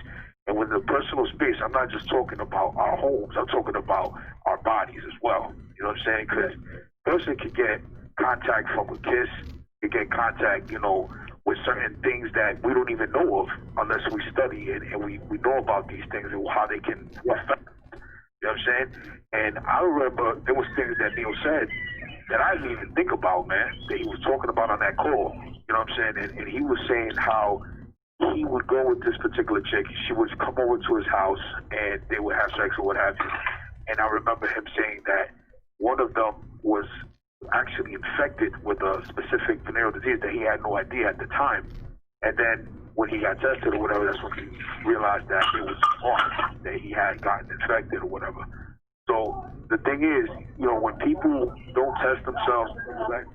And with the personal space, I'm not just talking about our homes, I'm talking about our bodies as well. You know what I'm saying? Because a person can get contact from a kiss, can get contact, you know, with certain things that we don't even know of unless we study it and we know about these things and how they can affect. You know what I'm saying? And I remember there was things that Neil said that I didn't even think about, man, that he was talking about on that call. You know what I'm saying? And he was saying how he would go with this particular chick. She would come over to his house and they would have sex or what have you. And I remember him saying that one of them was actually infected with a specific venereal disease that he had no idea at the time. And then when he got tested or whatever, that's when he realized that it was wrong, that he had gotten infected or whatever. So the thing is, you know, when people don't test themselves, like,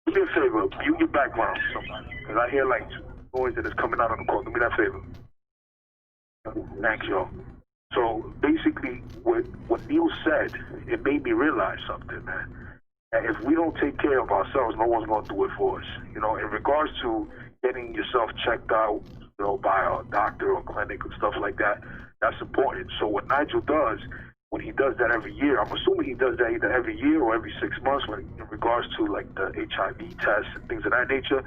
do me a favor, mute your background, somebody, because I hear like noise that is coming out on the call. Do me that favor. Thanks, y'all. So basically, what Neil said, it made me realize something, man. And if we don't take care of ourselves, no one's going to do it for us. You know, in regards to getting yourself checked out, you know, by a doctor or clinic and stuff like that, that's important. So what Nigel does, when he does that every year, I'm assuming he does that either every year or every 6 months when, in regards to like the HIV tests and things of that nature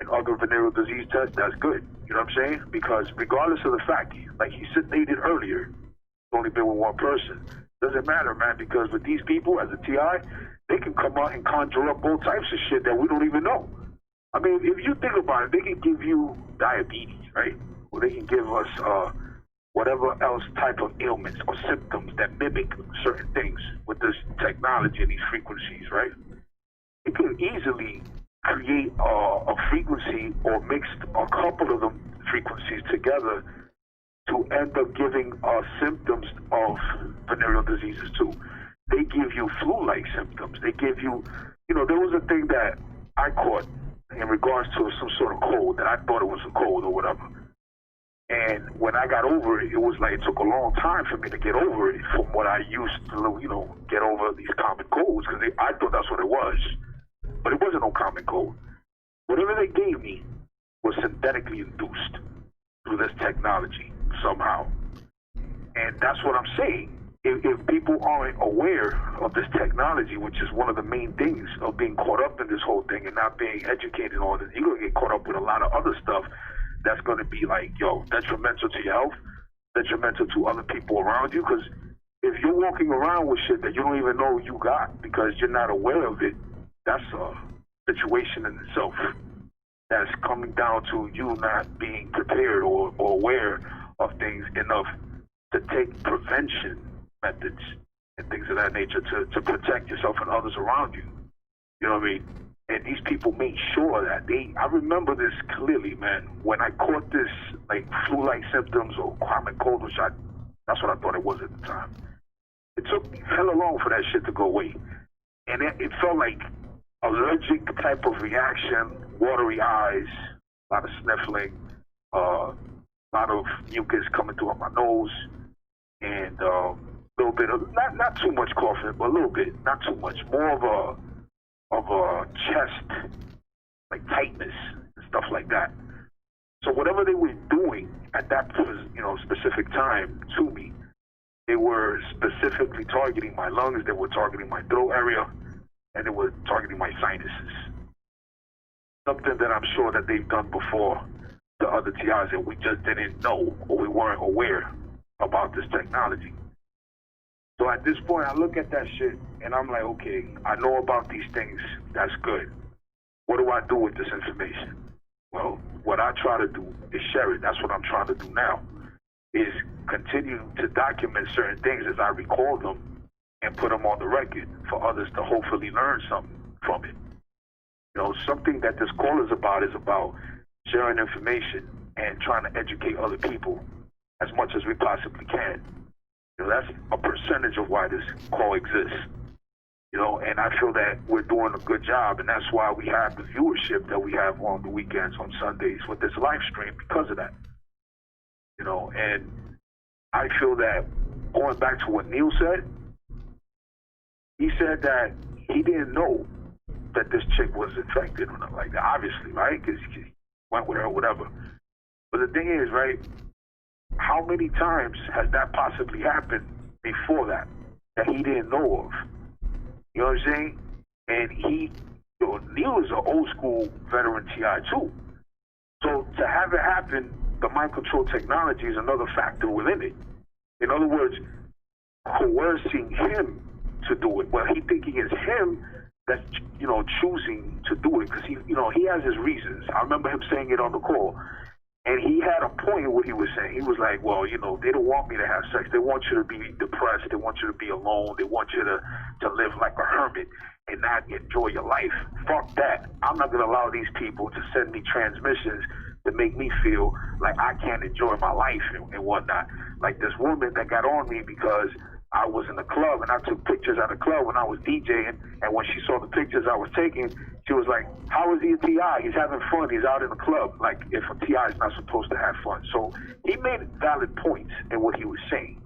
and other venereal disease tests, that's good. You know what I'm saying? Because regardless of the fact, like he stated earlier, he's only been with one person. Doesn't matter, man, because with these people, as a TI, they can come out and conjure up all types of shit that we don't even know. I mean, if you think about it, they can give you diabetes, right? Or they can give us whatever else type of ailments or symptoms that mimic certain things with this technology and these frequencies, right? It can easily create a frequency or mix a couple of them frequencies together to end up giving symptoms of venereal diseases too. They give you flu-like symptoms. They give you, you know, there was a thing that I caught in regards to some sort of cold that I thought it was a cold or whatever. And when I got over it, it was like it took a long time for me to get over it from what I used to, you know, get over these common colds, because I thought that's what it was. But it wasn't no common cold. Whatever they gave me was synthetically induced through this technology somehow. And that's what I'm saying. If people aren't aware of this technology, which is one of the main things of being caught up in this whole thing and not being educated on it, you're going to get caught up with a lot of other stuff that's going to be like, yo, detrimental to your health, detrimental to other people around you. Because if you're walking around with shit that you don't even know you got because you're not aware of it, that's a situation in itself. That's coming down to you not being prepared or aware of things enough to take prevention methods and things of that nature to protect yourself and others around you. You know what I mean? And these people made sure that I remember this clearly, man. When I caught this, like, flu-like symptoms or common cold, which that's what I thought it was at the time. It took hella long for that shit to go away. And it felt like allergic type of reaction, watery eyes, a lot of sniffling, a lot of mucus coming through my nose, and a little bit of, not too much coughing, but a little bit, not too much. More of a chest, like tightness and stuff like that. So whatever they were doing at that, specific time to me, they were specifically targeting my lungs, they were targeting my throat area, and they were targeting my sinuses. Something that I'm sure that they've done before to other TIs that we just didn't know or we weren't aware about this technology. So at this point, I look at that shit and I'm like, okay, I know about these things. That's good. What do I do with this information? Well, what I try to do is share it. That's what I'm trying to do now, is continue to document certain things as I recall them and put them on the record for others to hopefully learn something from it. Something that this call is about sharing information and trying to educate other people as much as we possibly can. That's a percentage of why this call exists. And I feel that we're doing a good job, and that's why we have the viewership that we have on the weekends, on Sundays, with this live stream, because of that. And I feel that, going back to what Neil said, he said that he didn't know that this chick was infected or nothing like that, obviously, right? Because he went with her or whatever. But the thing is, right, how many times has that possibly happened before that he didn't know of? You know what I'm saying? And Neil is an old school veteran TI too. So to have it happen, the mind control technology is another factor within it. In other words, coercing him to do it. Well, he thinking it's him that's, choosing to do it, because he has his reasons. I remember him saying it on the call. And he had a point in what he was saying. He was like, well, they don't want me to have sex. They want you to be depressed. They want you to be alone. They want you to live like a hermit and not enjoy your life. Fuck that. I'm not going to allow these people to send me transmissions to make me feel like I can't enjoy my life and whatnot. Like this woman that got on me because I was in the club and I took pictures at the club when I was DJing, and when she saw the pictures I was taking, she was like, how is he a TI? He's having fun. He's out in the club. Like, if a TI is not supposed to have fun. So he made valid points in what he was saying.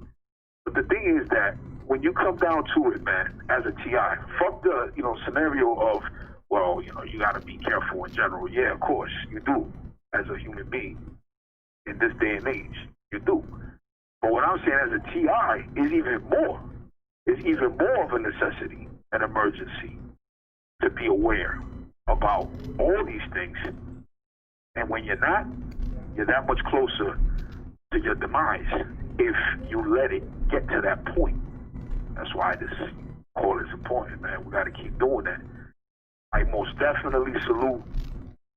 But the thing is that when you come down to it, man, as a TI, fuck the, scenario of, well, you got to be careful in general. Yeah, of course, you do, as a human being. In this day and age, you do. But what I'm saying as a TI is even more. It's even more of a necessity, an emergency, to be aware about all these things. And when you're not, you're that much closer to your demise if you let it get to that point. That's why this call is important, man. We got to keep doing that. I most definitely salute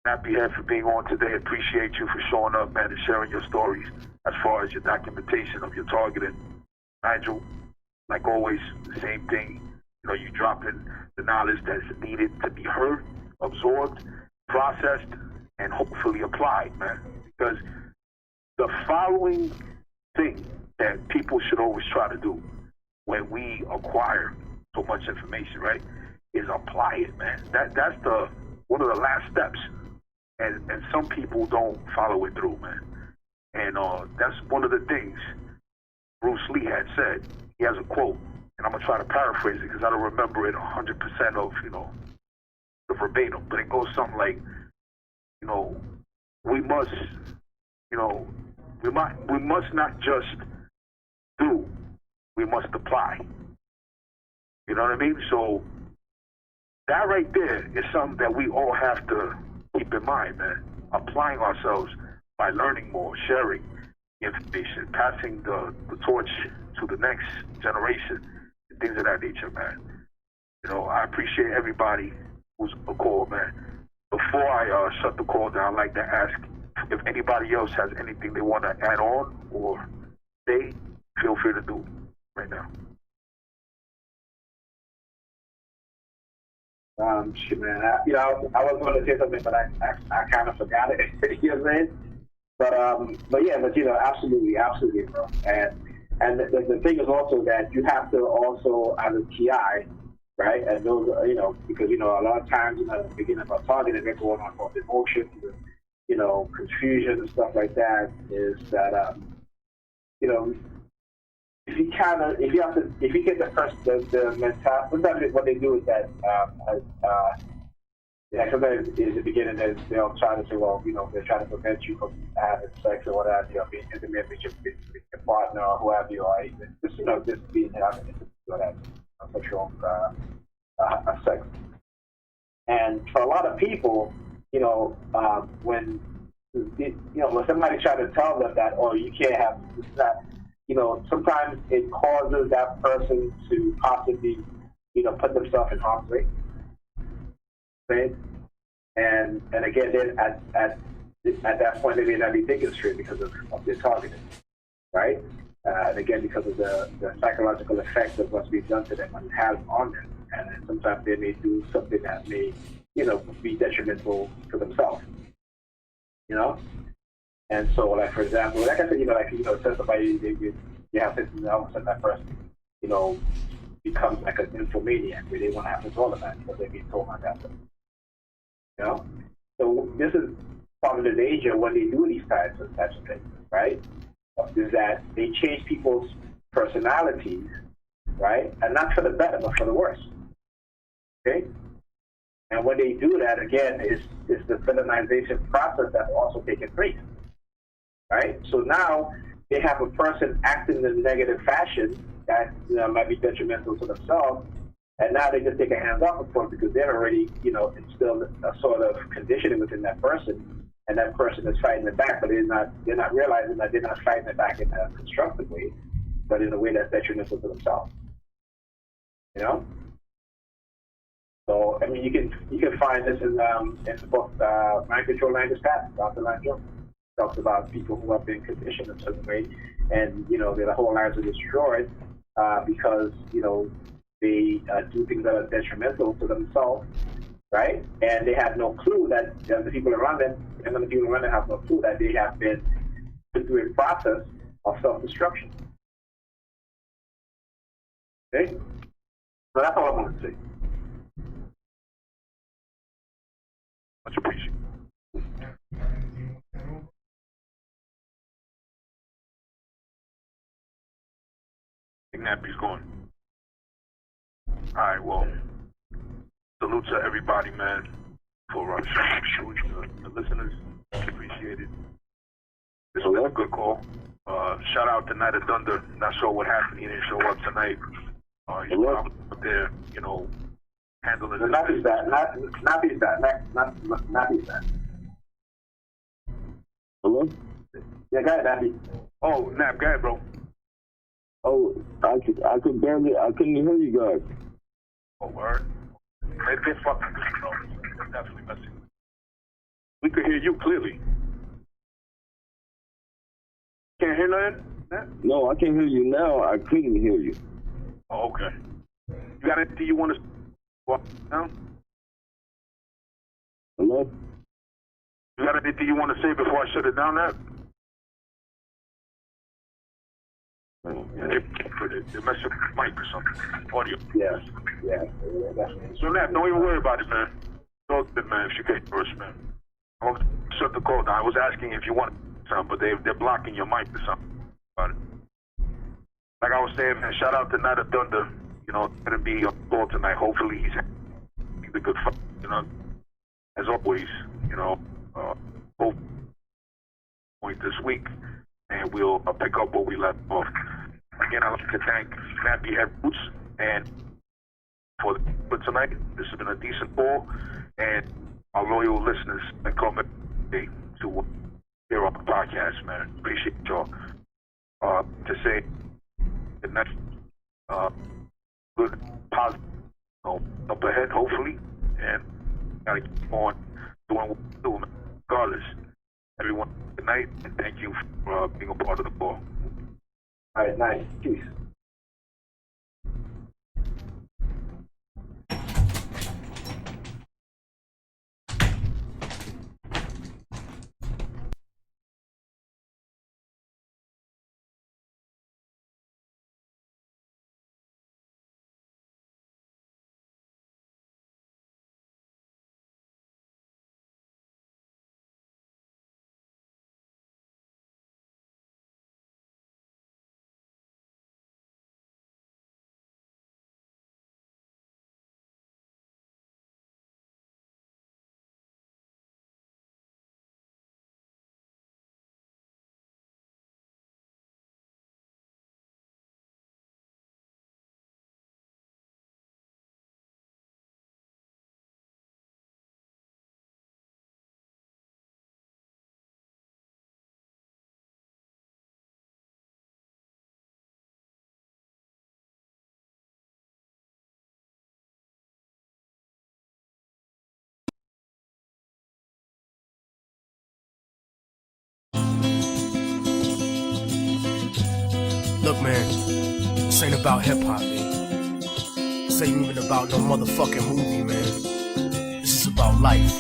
Nappy Head for being on today. Appreciate you for showing up, man, and sharing your stories as far as your documentation of your targeting. Nigel, like always, the same thing. You dropping the knowledge that's needed to be heard, absorbed, processed, and hopefully applied, man. Because the following thing that people should always try to do when we acquire so much information, right, is apply it, man. That's one of the last steps. And some people don't follow it through, man. And that's one of the things Bruce Lee had said. He has a quote, and I'm going to try to paraphrase it because I don't remember it 100% of, the verbatim. But it goes something like, we must, we must not just do, we must apply. You know what I mean? So that right there is something that we all have to keep in mind, man. Applying ourselves by learning more, sharing information, passing the torch to the next generation, and things of that nature, man. I appreciate everybody was a call, man. Before I shut the call down, I'd like to ask if anybody else has anything they want to add on or say, feel free to do it right now. Shit, man. I was going to say something, but I kind of forgot it. You know what I'm saying? But absolutely, bro. And the thing is also that you have to also, as a TI, right? And those, because a lot of times, at the beginning of a targeting, they're going on both emotions, confusion and stuff like that. Is that if you get the mentality, sometimes what they do is that sometimes in the beginning they'll try to say, well, they're trying to prevent you from having sex or whatever, being intimate with your partner or whoever you are, even just being having whatever sexual sex. And for a lot of people, when somebody try to tell them that, oh, you can't have that. Sometimes it causes that person to possibly, put themselves in harm's way. Right? And again, then at that point, they may not be thinking straight because of their targeting, right? And again, because of the psychological effect of what's being done to them and has on them. And then sometimes they may do something that may, be detrimental to themselves. And so, like, for example, like I said, send somebody, you have to, all of a sudden that person, becomes like an infomaniac where they want to have control of that because they're being told not that. So this is part of the danger when they do these types of things, right? Is that they change people's personalities, right? And not for the better, but for the worse. Okay? And when they do that, again, it's the villainization process that's also taking place. Right? So now they have a person acting in a negative fashion that might be detrimental to themselves, and now they just take a hands off of it because they're already, instilled a sort of conditioning within that person, and that person is fighting it back, but they're not realizing that they're not fighting it back in a constructive way, but in a way that's detrimental to themselves. So I mean, you can find this in the book Mind Control Language Pattern, Dr. Nigel talks about people who have been conditioned in a certain way, and their whole lives are destroyed because they do things that are detrimental to themselves, right? And they have no clue that the people around them, and the people around them have no clue that they have been through a process of self-destruction. Okay, so that's all I want to say. Much appreciated. Nappy's going. Alright, well, salute to everybody, man, for the listeners. Appreciate it. This was a good call. Shout out to Night of Thunder. Not sure what happened. He didn't show up tonight. He's probably up there, handling this. Nappy's back. Nappy's back. Hello? Yeah, go ahead, Nappy. Oh, Nap, go ahead, bro. Oh, I couldn't hear you guys. Oh, word. They're fucking good, bro. They're definitely messing. We could hear you clearly. Can't hear nothing? No, I can hear you now. I couldn't hear you. Oh, okay. You got anything you want to walk down? Hello? You got anything you want to say before I shut it down, Nap? They mess up the mic or something. Audio. Yeah, definitely. So, Nap, don't even worry about it, man. It's all good, man, if you get first, man. I'll shut the call down. I was asking if you want something, but they're blocking your mic or something about it. Like I was saying, man, shout out to Night of Thunder. Gonna be on call tonight. Hopefully he's a good fight, as always, hope point this week, and we'll pick up where we left off. Again, I'd like to thank Nappy Head Roots and for tonight. This has been a decent call, and our loyal listeners that come to hear our podcast, man. Appreciate y'all. To say good night, good, positive, up ahead, hopefully, and gotta keep on doing what we're doing, regardless. Everyone, good night, and thank you for being a part of the call. All right, nice. Peace. Look, man, this ain't about hip hop, man. This ain't even about no motherfucking movie, man. This is about life.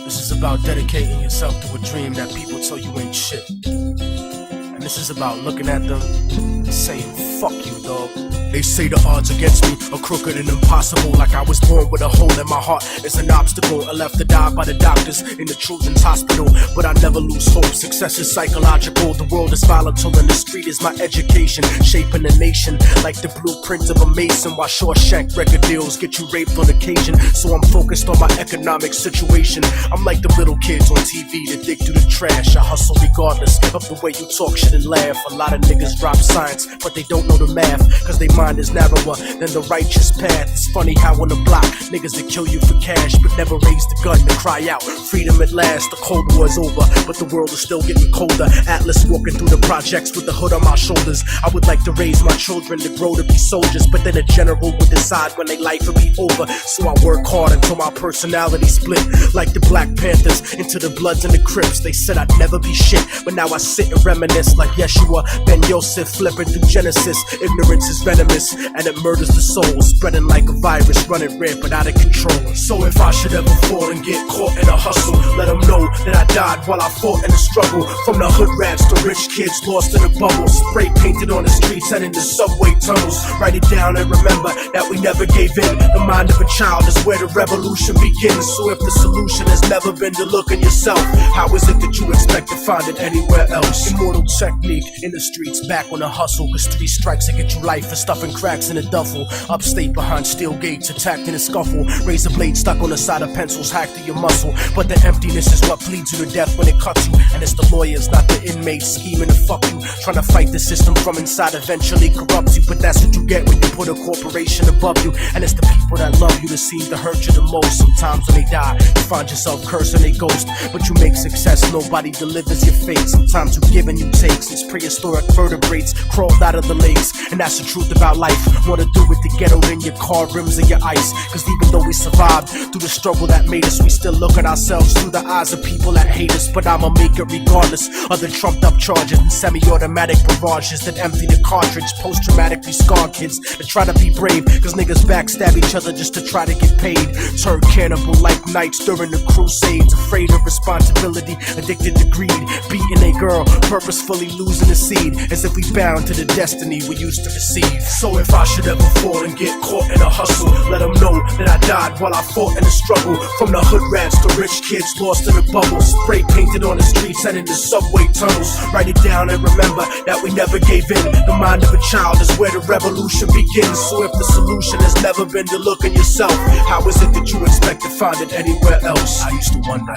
This is about dedicating yourself to a dream that people tell you ain't shit. And this is about looking at them and saying, fuck you, dog. They say the odds against me are crooked and impossible, like I was born with a hole in my heart. It's an obstacle, I left to die by the doctors in the children's hospital. But I never lose hope, success is psychological. The world is volatile and the street is my education, shaping a nation like the blueprint of a mason. While Shawshank record deals get you raped on occasion, so I'm focused on my economic situation. I'm like the little kids on TV that dig through the trash. I hustle regardless of the way you talk shit and laugh. A lot of niggas drop science, but they don't know the math, cause they mind is narrower than the righteous path. It's funny how on the block, niggas that kill you for cash, but never raise the gun to cry out freedom at last. The Cold War's over, but the world is still getting colder. Atlas walking through the projects with the hood on my shoulders. I would like to raise my children to grow to be soldiers, but then a general would decide when their life would be over. So I work hard until my personality split, like the Black Panthers into the Bloods and the Crips. They said I'd never be shit, but now I sit and reminisce like Yeshua Ben Yosef, flipping through Genesis. Ignorance is venomous and it murders the soul, spreading like a virus, running rampant out of control. So if I should ever fall and get caught in a hustle, let them know that I died while I fought in the struggle. From the hood rats to rich kids lost in a bubble, spray painted on the streets and in the subway tunnels. Write it down and remember that we never gave in. The mind of a child is where the revolution begins. So if the solution has never been to look in yourself, how is it that you expect to find it anywhere else? Immortal technique in the streets, back on the hustle, cause 3 strikes to get you life for stuffing cracks in a duffel. Upstate behind steel gates, attacked in a scuffle. Razor blade stuck on the side of pencils, hacked through your muscle. But the emptiness is what bleeds you to death when it cuts you. And it's the lawyers, not the inmates, scheming to fuck you. Trying to fight the system from inside eventually corrupts you. But that's what you get when you put a corporation above you. And it's the people that love you that seem to hurt you the most. Sometimes when they die, you find yourself cursing a ghost. But you make success, nobody delivers your fate. Sometimes you give and you take, since prehistoric vertebrates crawled out of the lakes. And that's the truth about life. Wanna do with the ghetto in your car rims and your ice, cause even though we survived through the struggle that made us, we still look at ourselves through the eyes of people that hate us. But I'ma make it regardless of the trumped up charges and semi-automatic barrages that empty the cartridge. Post-traumatically scarred kids that try to be brave, cause niggas backstab each other just to try to get paid. Turn cannibal like knights during the crusades, afraid of responsibility, addicted to greed, beating a girl, purposefully losing a seed, as if we bound to the destiny we used to receive. So if I should ever fall and get caught in a hustle, let them know that I died while I fought in the struggle. From the hood rats to rich kids lost in a bubble, spray painted on the streets and in the subway tunnels. Write it down and remember that we never gave in. The mind of a child is where the revolution begins. So if the solution has never been to look in yourself, how is it that you expect to find it anywhere else? I used to wonder,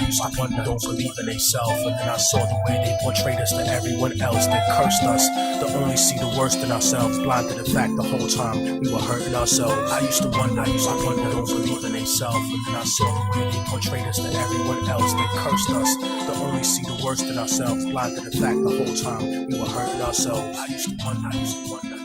don't believe in themselves. And then I saw the way they portrayed us to everyone else. They cursed us to only see the worst in ourselves, blind to the fact the whole time we were hurting ourselves. I used to wonder, don't believe in themselves. And then I saw the way they portrayed us to everyone else. They cursed us to only see the worst in ourselves, blind to the fact the whole time we were hurting ourselves. I used to wonder.